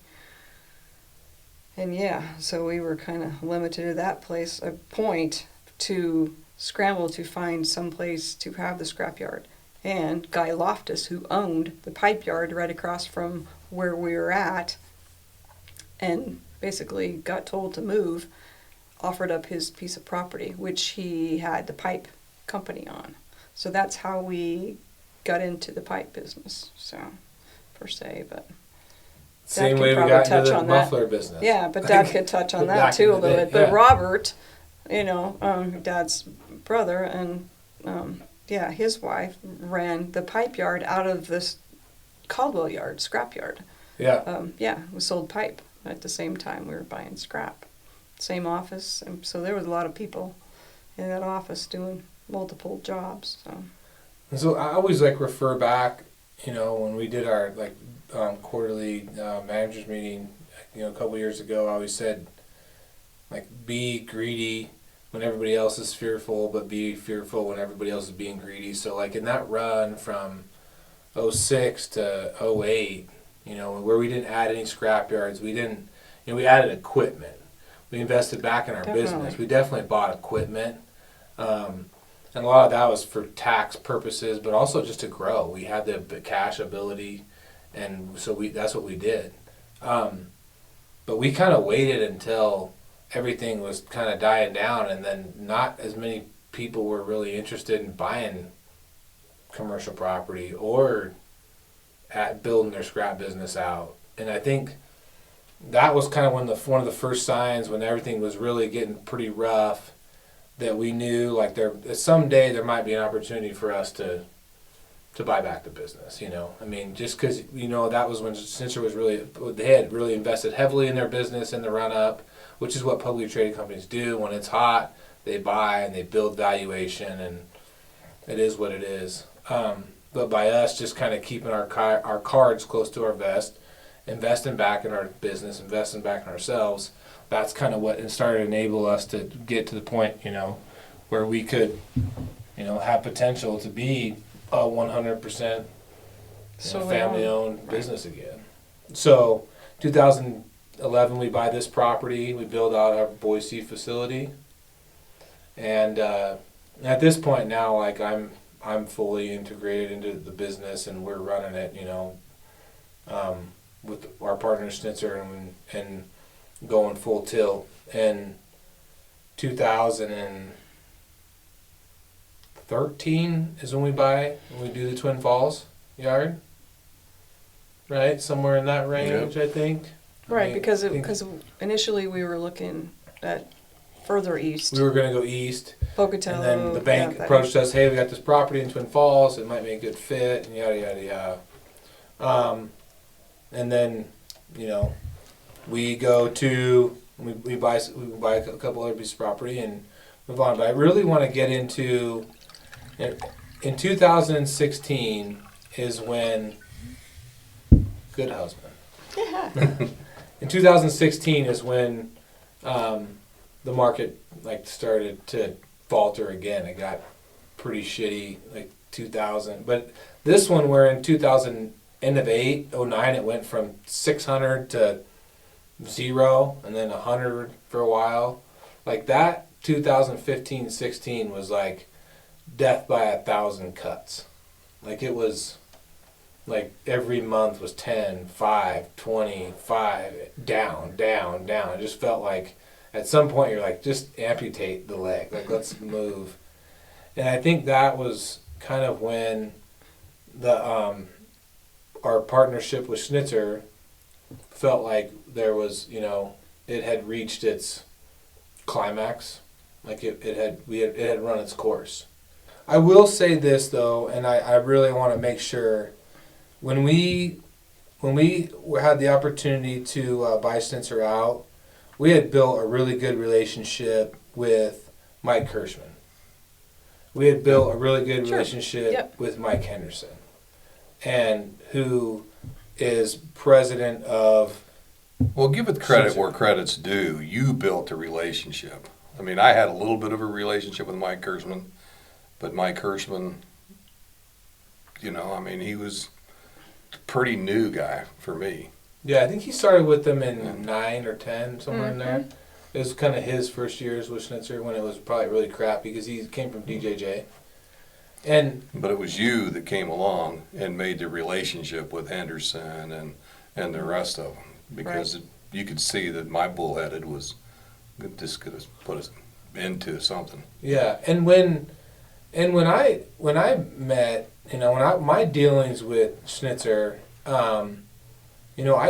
And so we were kind of limited to that place, a point to scramble to find some place to have the scrapyard. And Guy Loftus, who owned the pipe yard right across from where we were at, and basically got told to move, offered up his piece of property, which he had the pipe company on. So that's how we got into the pipe business, per se, but same way we got into the muffler business. Yeah, but Dad could touch on that too a little bit. But Robert, Dad's brother, and his wife ran the pipe yard out of this Caldwell yard, scrap yard. Yeah. We sold pipe at the same time we were buying scrap. Same office, and so there was a lot of people in that office doing multiple jobs. And so I always refer back, when we did our quarterly managers meeting, a couple years ago. I always said, be greedy when everybody else is fearful, but be fearful when everybody else is being greedy. So in that run from 06 to 08, where we didn't add any scrap yards, we didn't, we added equipment. We invested back in our business. We definitely bought equipment. And a lot of that was for tax purposes, but also just to grow. We had the cash ability, and so that's what we did. But we kind of waited until everything was kind of dying down, and then not as many people were really interested in buying commercial property or at building their scrap business out. And I think that was kind of one of the first signs when everything was really getting pretty rough, that we knew someday there might be an opportunity for us to buy back the business. I mean, just because that was when Cincer was they had really invested heavily in their business in the run up, which is what publicly traded companies do. When it's hot, they buy and they build valuation, and it is what it is. But by us just kind of keeping our cards close to our vest, investing back in our business, investing back in ourselves, that's kind of what started to enable us to get to the point, where we could, have potential to be a 100% family-owned business again. So 2011, we buy this property, we build out our Boise facility, and at this point now, I'm fully integrated into the business, and we're running it, with our partner Schnitzer and going full tilt. In 2013 is when we do the Twin Falls yard, right? Somewhere in that range, I think. Right, because initially we were looking at further east. We were going to go east. Pocatello. And then the bank approached us, hey, we got this property in Twin Falls, it might be a good fit, and yada, yada, yada. And then, we go to, we buy a couple other pieces of property and move on. But I really want to get into, in 2016 is when, good husband. Yeah. In 2016 is when the market started to falter again. It got pretty shitty. 2000. But this one, where in 2000, end of 09, it went from 600 to 0 and then 100 for a while. Like that 2015-16 was like death by 1,000 cuts. Like it was like every month was 10, 5, 20, 5, down, down, down. It just felt like at some point you're like, just amputate the leg. Like let's move. And I think that was kind of when the our partnership with Schnitzer felt like there was, it had reached its climax. Like it had run its course. I will say this though, and I really want to make sure, when we had the opportunity to buy Schnitzer out, we had built a really good relationship with Mike Hirschman. We had built a really good relationship with Mike Henderson, and who is president of... Well, give it credit where credit's due. You built a relationship. I mean, I had a little bit of a relationship with Mike Hirschman, but Mike Hirschman, he was a pretty new guy for me. Yeah, I think he started with them in 9 or 10, somewhere in there. It was kind of his first years with Schnitzer when it was probably really crappy because he came from DJJ. But it was you that came along and made the relationship with Henderson and the rest of them, because you could see that my bullheaded was just going to put us into something. Yeah, and when I met, my dealings with Schnitzer, I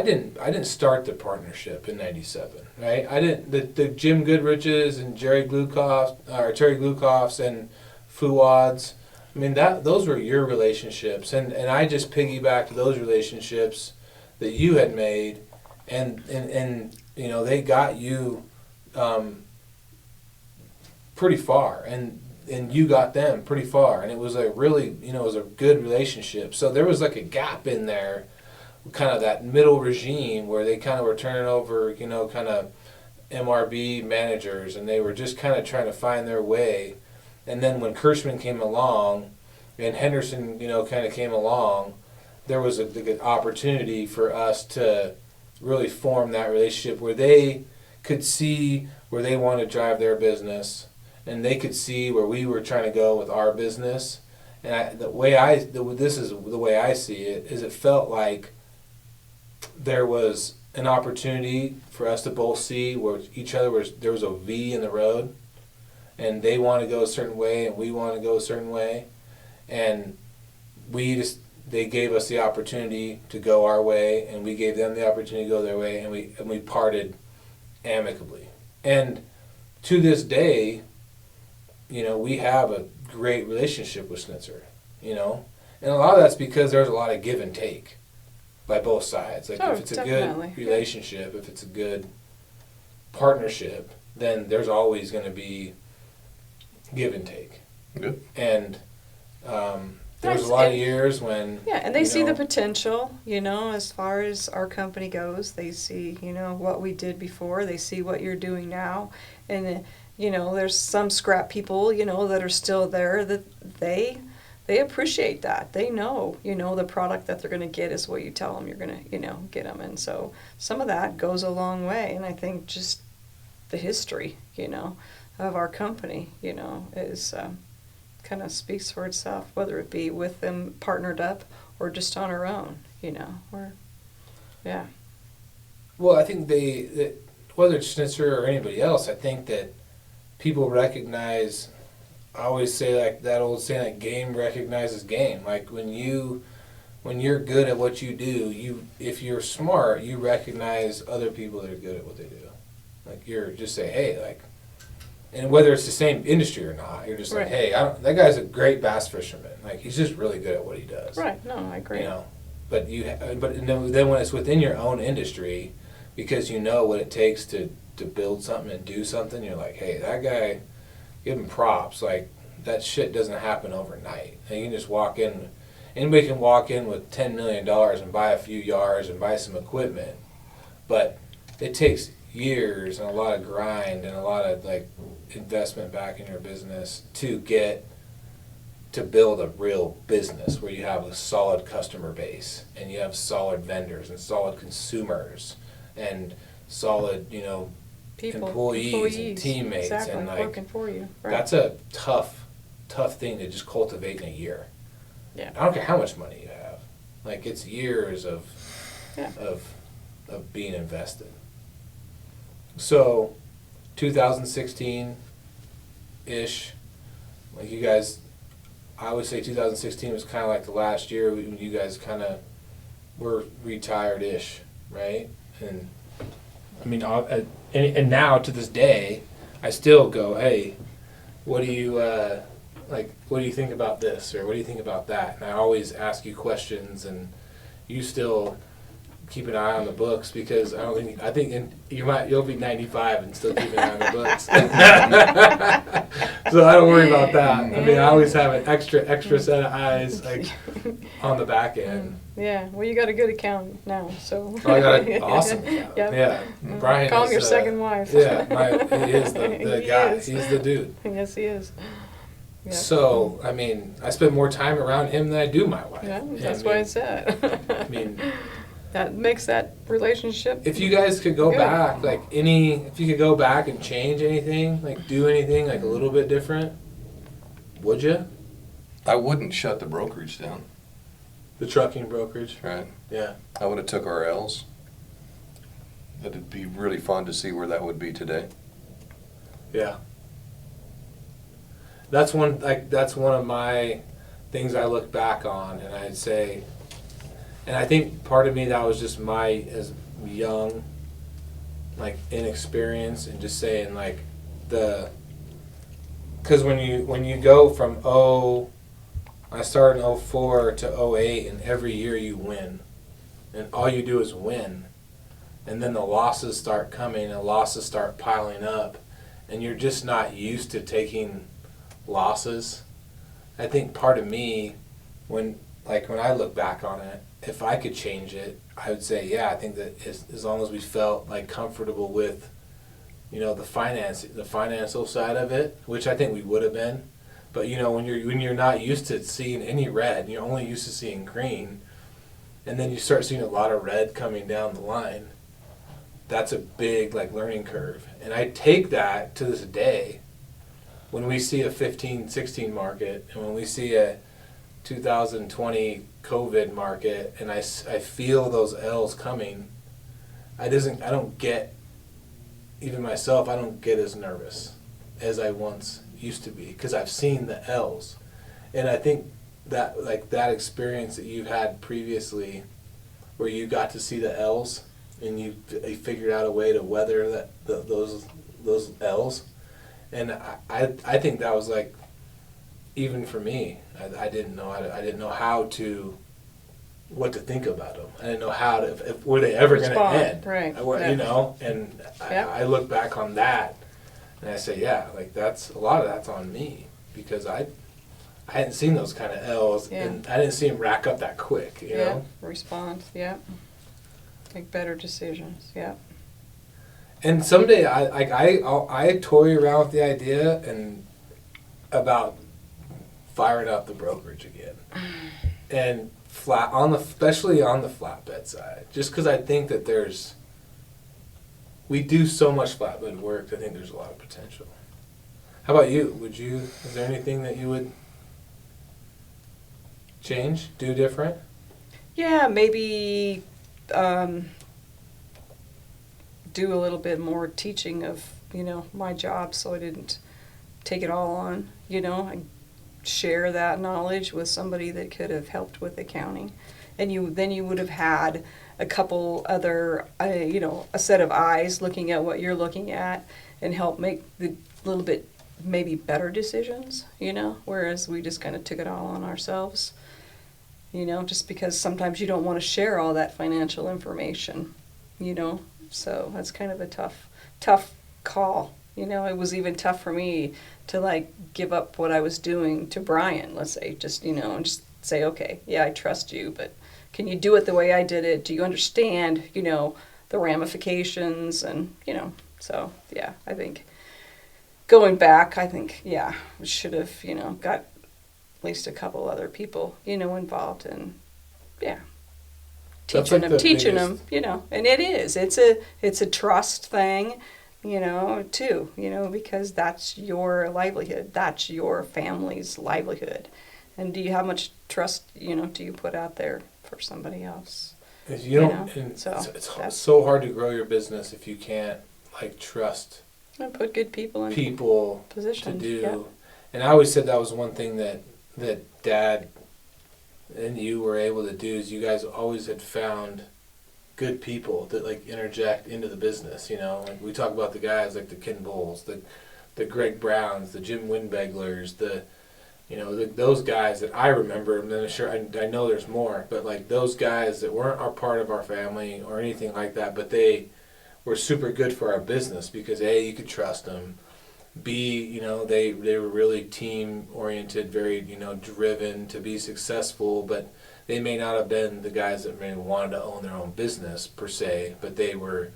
didn't start the partnership in '97, right? I didn't. The Jim Goodriches and Terry Glukoffs and Fuads. I mean, those were your relationships, and I just piggybacked those relationships that you had made, and they got you pretty far, and you got them pretty far, and it was a really it was a good relationship. So there was like a gap in there, kind of that middle regime where they kind of were turning over, kind of MRB managers, and they were just kind of trying to find their way. And then when Kirschman came along and Henderson, kind of came along, there was a good opportunity for us to really form that relationship where they could see where they want to drive their business, and they could see where we were trying to go with our business. And this is the way I see it, is it felt like there was an opportunity for us to both see where there was a V in the road, and they want to go a certain way and we want to go a certain way, and they gave us the opportunity to go our way, and we gave them the opportunity to go their way, and we parted amicably. And to this day, we have a great relationship with Schnitzer, and a lot of that's because there's a lot of give and take by both sides. Like if it's a good relationship, if it's a good partnership, then there's always going to be give and take. Good. And there was a lot of years when... Yeah, and they see the potential, as far as our company goes. They see, what we did before. They see what you're doing now. And, there's some scrap people, that are still there that they appreciate that. They know, the product that they're going to get is what you tell them you're going to, get them. And so some of that goes a long way. And I think just the history, of our company, is kind of speaks for itself, whether it be with them partnered up or just on our own, yeah. Well, I think that whether it's Schnitzer or anybody else, I think that people recognize... I always say, like that old saying, like game recognizes game. Like when you're good at what you do, if you're smart, you recognize other people that are good at what they do. Like you're just say, hey, like, and whether it's the same industry or not, you're just like, hey, that guy's a great bass fisherman. Like he's just really good at what he does. Right. No, I agree. But then when it's within your own industry, because you know what it takes to build something and do something, you're like, hey, that guy. Give him props. Like that shit doesn't happen overnight. And you can just walk in. Anybody can walk in with $10 million and buy a few yards and buy some equipment, but it takes years and a lot of grind and a lot of like investment back in your business to to build a real business where you have a solid customer base and you have solid vendors and solid consumers and solid, People, employees and teammates, exactly, and working for you. Right. that's a tough thing to just cultivate in a year. Yeah. I don't care how much money you have. Like, it's years of being invested. So 2016-ish, like you guys, I would say 2016 was kind of like the last year when you guys kind of were retired-ish, right? And I mean, and now to this day, I still go, hey, what do you what do you think about this, or what do you think about that? And I always ask you questions, and you still keep an eye on the books, because I think you'll be 95 and still keep an eye on the books. So I don't worry about that. I mean, I always have an extra set of eyes like on the back end. Yeah, well, you got a good account now, so. Oh, I got an awesome account. Yep. Yeah, Brian. Call him is, your second wife. Yeah, he is the He guy. is. He's the dude. Yes, he is. Yeah. So, I mean, I spend more time around him than I do my wife. Yeah, that's why I said. I mean, that makes that relationship. if you guys could go Good. back, if you could go back and change anything, like do anything like a little bit different, would you? I wouldn't shut the brokerage down. The trucking brokerage. Right. Yeah. I would have took our L's. It'd be really fun to see where that would be today. Yeah. That's one of my things I look back on, and I'd say, and I think part of me that was just as young, like inexperienced, and just saying like because when you go from I started in 04 to 08, and every year you win, and all you do is win, and then the losses start coming, and losses start piling up, and you're just not used to taking losses. I think part of me, when I look back on it, if I could change it, I would say, yeah, I think that as long as we felt like comfortable with, the financial side of it, which I think we would have been, but when you're not used to seeing any red, you're only used to seeing green, and then you start seeing a lot of red coming down the line. That's a big learning curve, and I take that to this day. When we see a 15-16 market, and when we see a 2020 COVID market, and I feel those L's coming, I don't get, even myself, I don't get as nervous as I once used to be, because I've seen the L's. And I think that that experience that you've had previously, where you got to see the L's, and you figured out a way to weather those L's. And I think that was even for me, I didn't know what to think about them. I didn't know how to, were they ever going to end? Right. And I look back on that, and I say, yeah, that's a lot of that's on me, because I hadn't seen those kind of L's, and I didn't see them rack up that quick. You know? Respond. Yeah. Make better decisions. Yeah. And someday I toy around with the idea and about firing up the brokerage again, and especially on the flatbed side, just because I think that we do so much flatbed work. I think there's a lot of potential. How about you? Is there anything that you would change, do different? Yeah, maybe do a little bit more teaching of, my job, so I didn't take it all on, I share that knowledge with somebody that could have helped with accounting. And then you would have had a couple other, a set of eyes looking at what you're looking at, and help make the little bit maybe better decisions, whereas we just kind of took it all on ourselves, just because sometimes you don't want to share all that financial information, so that's kind of a tough call. It was even tough for me to give up what I was doing to Brian, let's say, just, and just say, okay, yeah, I trust you, but can you do it the way I did it? Do you understand, the ramifications? And, so, yeah, I think going back, we should have, got least a couple other people, involved, and yeah, That's teaching like them, the biggest- and it's a trust thing, too, because that's your livelihood, that's your family's livelihood, and do you have much trust, do you put out there for somebody else? If you don't, and so it's that's- so hard to grow your business if you can't like trust And put good people in people position to do. Yeah. And I always said that was one thing that Dad and you were able to do is you guys always had found good people that like interject into the business. Like we talk about the guys like the Ken Bowles, the Greg Browns, the Jim Windbeglers, those guys that I remember. And then sure I know there's more, but like those guys that weren't a part of our family or anything like that, but they were super good for our business because A, you could trust them. B, they were really team oriented, very driven to be successful, but they may not have been the guys that maybe wanted to own their own business per se, but they were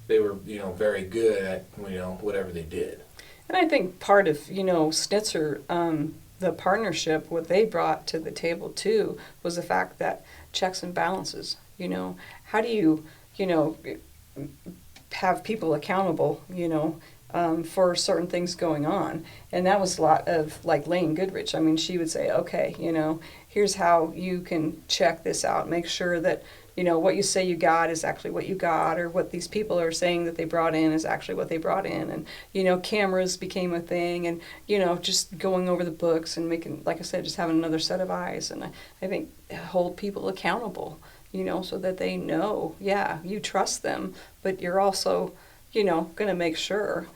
very good at whatever they did. And I think part of Schnitzer, the partnership, what they brought to the table too was the fact that checks and balances. How do you have people accountable, for certain things going on. And that was a lot of like Lane Goodrich. I mean, she would say, okay, here's how you can check this out. Make sure that, what you say you got is actually what you got, or what these people are saying that they brought in is actually what they brought in. And, cameras became a thing, and, just going over the books and making, like I said, just having another set of eyes. And I think hold people accountable, so that they know, yeah, you trust them, but you're also, going to make sure,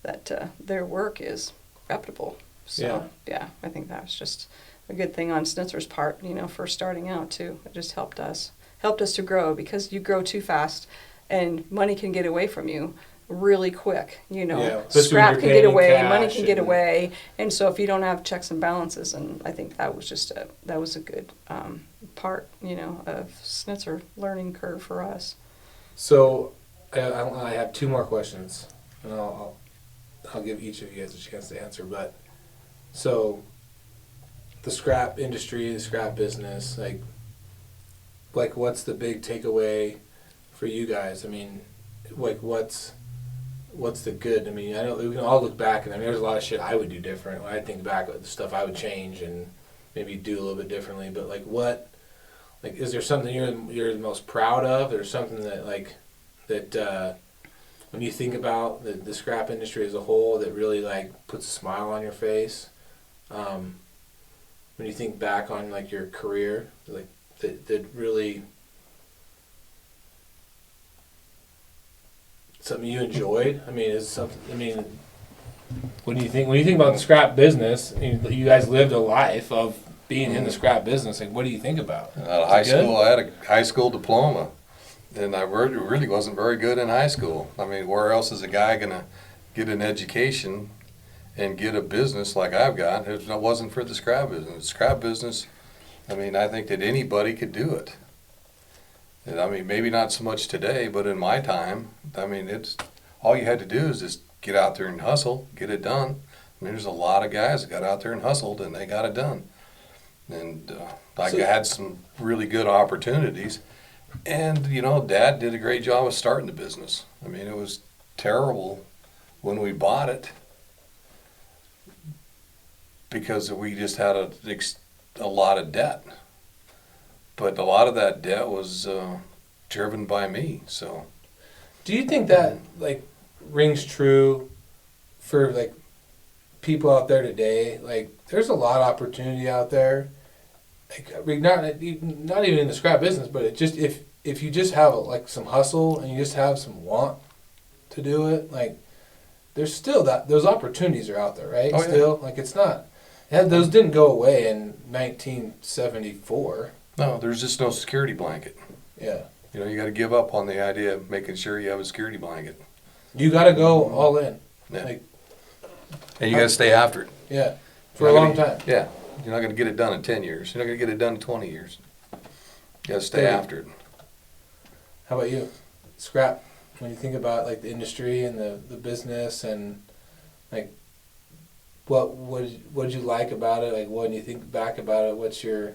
that their work is reputable. So, yeah, I think that was just a good thing on Schnitzer's part, for starting out, too. It just helped us to grow, because you grow too fast and money can get away from you really quick, Scrap can get away, money can get away. And so if you don't have checks and balances, and I think that was just a good part, of Schnitzer learning curve for us. So I have two more questions, and I'll give each of you guys a chance to answer. But so the scrap industry, the scrap business, like what's the big takeaway for you guys? I mean, like what's the good? I mean, I know we can all look back, and I mean, there's a lot of shit I would do different. When I think back at the stuff I would change and maybe do a little bit differently. But is there something you're the most proud of, or something that when you think about the scrap industry as a whole, that really puts a smile on your face? When you think back on your career, that really something you enjoyed? I mean, is something. I mean, when you think about the scrap business, you guys lived a life of being in the scrap business. What do you think about? Out of high school, I had a high school diploma, and I really wasn't very good in high school. I mean, where else is a guy gonna get an education and get a business like I've got if it wasn't for the scrap business? The scrap business, I mean, I think that anybody could do it. And I mean, maybe not so much today, but in my time, I mean, it's all you had to do is just get out there and hustle, get it done. I mean, there's a lot of guys that got out there and hustled, and they got it done. And I had some really good opportunities. And, Dad did a great job of starting the business. I mean, it was terrible when we bought it because we just had a lot of debt. But a lot of that debt was driven by me. So, do you think that rings true for people out there today? There's a lot of opportunity out there. Not even in the scrap business, but it just if you just have some hustle and you just have some want to do it, there's still those opportunities are out there, right? Oh, still, yeah. It's not. Those didn't go away in 1974. No, there's just no security blanket. Yeah. You got to give up on the idea of making sure you have a security blanket. You got to go all in. Yeah. And you got to stay after it. Yeah. For a long time. Yeah. You're not going to get it done in 10 years. You're not going to get it done in 20 years. You got to stay after it. How about you? Scrap, when you think about the industry and the business and what did you like about it? Like, when you think back about it, what's your...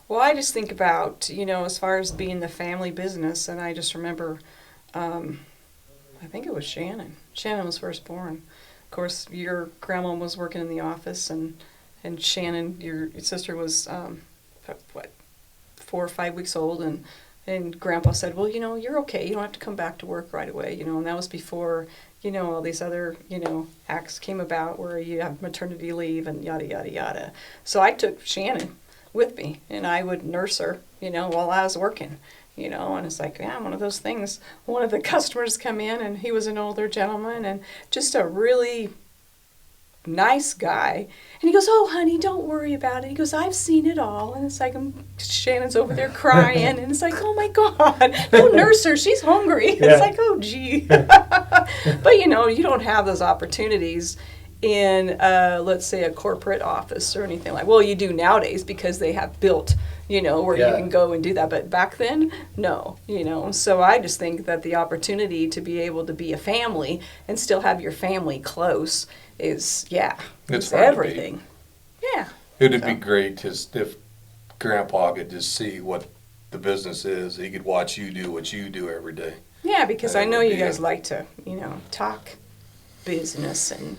Well, I just think about, as far as being the family business, and I just remember, I think it was Shannon. Shannon was first born. Of course, your grandma was working in the office, and Shannon, your sister, was, 4 or 5 weeks old, and Grandpa said, well, you're okay. You don't have to come back to work right away, and that was before, all these other, acts came about where you have maternity leave and yada, yada, yada. So I took Shannon with me, and I would nurse her, while I was working, and it's like, yeah, one of those things. One of the customers come in, and he was an older gentleman and just a really nice guy. And he goes, oh, honey, don't worry about it. He goes, I've seen it all. And it's like, Shannon's over there crying, and it's like, oh my God, go nurse her. She's hungry. Yeah. It's like, oh, gee. But, you don't have those opportunities in, let's say, a corporate office or anything like. Well, you do nowadays because they have built, where you can go and do that. But back then, no, So I just think that the opportunity to be able to be a family and still have your family close is, it's everything. Yeah. It'd be great just if Grandpa could just see what the business is. He could watch you do what you do every day. Yeah, because I know would you be guys like to, talk business and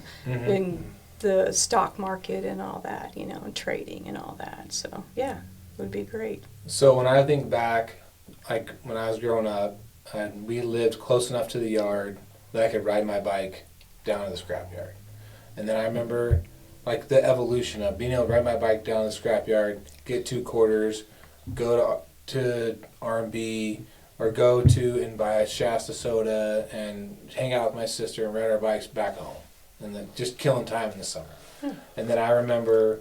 the stock market and all that, and trading and all that. So, yeah, it would be great. So when I think back, like when I was growing up, and we lived close enough to the yard that I could ride my bike down to the scrapyard. And then I remember like the evolution of being able to ride my bike down the scrapyard, get 2 quarters, go to R&B, or go to and buy a Shasta soda and hang out with my sister and ride our bikes back home. And then just killing time in the summer. And then I remember,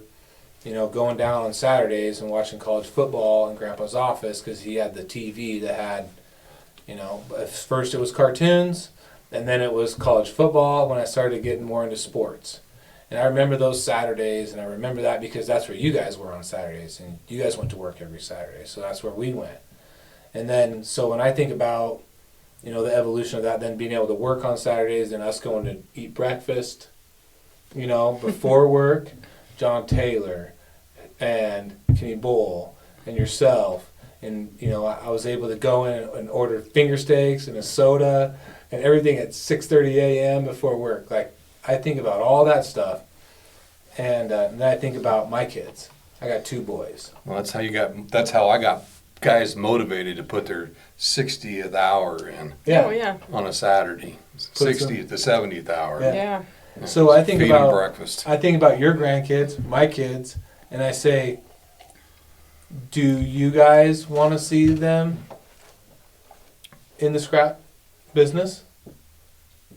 going down on Saturdays and watching college football in Grandpa's office because he had the TV that had, first it was cartoons, and then it was college football when I started getting more into sports. And I remember those Saturdays, and I remember that because that's where you guys were on Saturdays, and you guys went to work every Saturday, so that's where we went. And then, so when I think about, the evolution of that, then being able to work on Saturdays and us going to eat breakfast, before work, John Taylor and Kenny Bull and yourself, and, I was able to go in and order finger steaks and a soda and everything at 6:30 a.m. before work. Like, I think about all that stuff, and then I think about my kids. I got 2 boys. Well, that's how I got guys motivated to put their 60th hour in. Yeah. Oh, yeah. On a Saturday, 60th to 70th hour. Yeah. So I think Feed 'em about breakfast. I think about your grandkids, my kids, and I say, do you guys want to see them in the scrap business?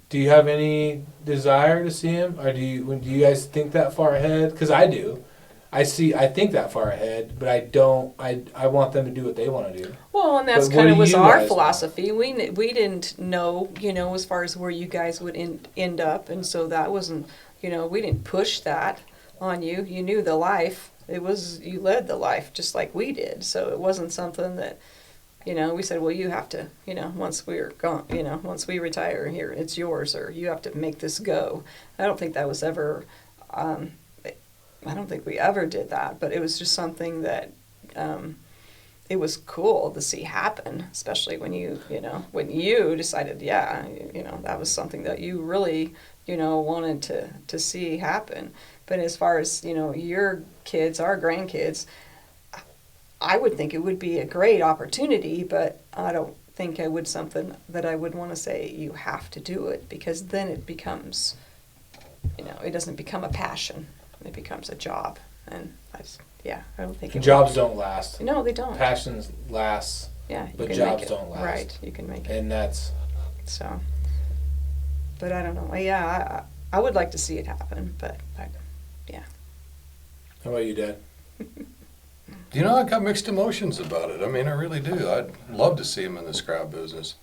Do you have any desire to see them, or do you guys think that far ahead? Because I do. I think that far ahead, but I don't. I want them to do what they want to do. Well, and that's But what kind of do was you our guys philosophy. We didn't know, as far as where you guys would end up, and so that wasn't, we didn't push that on you. You knew the life. You led the life just like we did. So it wasn't something that, we said, well, you have to, once we're gone, once we retire here, it's yours, or you have to make this go. I don't think that was ever. I don't think we ever did that, but it was just something that it was cool to see happen, especially when when you decided, that was something that you really, wanted to see happen. But as far as, your kids, our grandkids, I would think it would be a great opportunity, but I don't think I would something that I would want to say you have to do it, because then it becomes, it doesn't become a passion. It becomes a job, and I don't think Jobs don't last. No, they don't. Passions last. Yeah, but can jobs make it. don't last. Right, you can make it. And that's. So, but I don't know. Yeah, I would like to see it happen, but yeah. How about you, Dad? I got mixed emotions about it. I mean, I really do. I'd love to see them in the scrap business.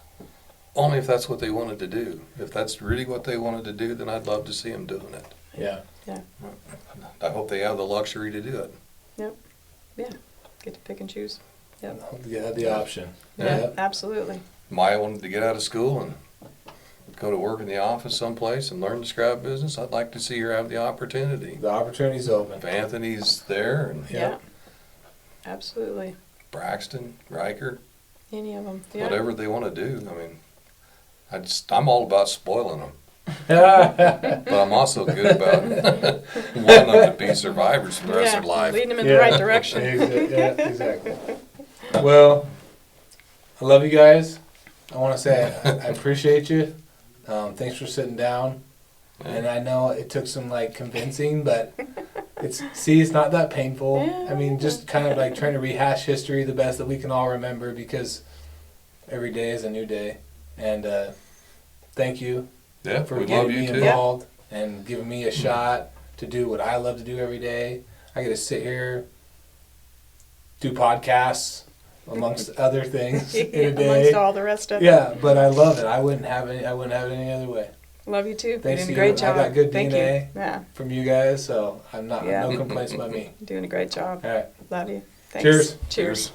Only if that's what they wanted to do. If that's really what they wanted to do, then I'd love to see them doing it. Yeah. Yeah. I hope they have the luxury to do it. Yep. Yeah. Get to pick and choose. Yep. You had the option. Yeah, absolutely. Maya wanted to get out of school, and go to work in the office someplace and learn the scrap business, I'd like to see her have the opportunity. The opportunity's open. If Anthony's there and Yeah. Absolutely. Braxton, Riker, Any of them. Yeah. whatever they want to do. I mean, I'm all about spoiling them, Yeah. but I'm also good about wanting them to be survivors for the rest of their life. Leading them in the right direction. Exactly. Well, I love you guys. I want to say I appreciate you. Thanks for sitting down. And I know it took some like convincing, but it's not that painful. Yeah. I mean, just kind of like trying to rehash history the best that we can all remember, because every day is a new day. And thank you Yeah, for we love getting you me too. involved and giving me a shot to do what I love to do every day. I get to sit here, do podcasts amongst other things in a day. Amongst all the rest of it. Yeah, but I love it. I wouldn't have it any other way. Love you too. Thanks You're doing to a great you. job. I got good Thank DNA. you. Yeah. From you guys, so I'm not Yeah. no complaints about me. Doing a great job. All right. Love you. Thanks. Cheers. Cheers.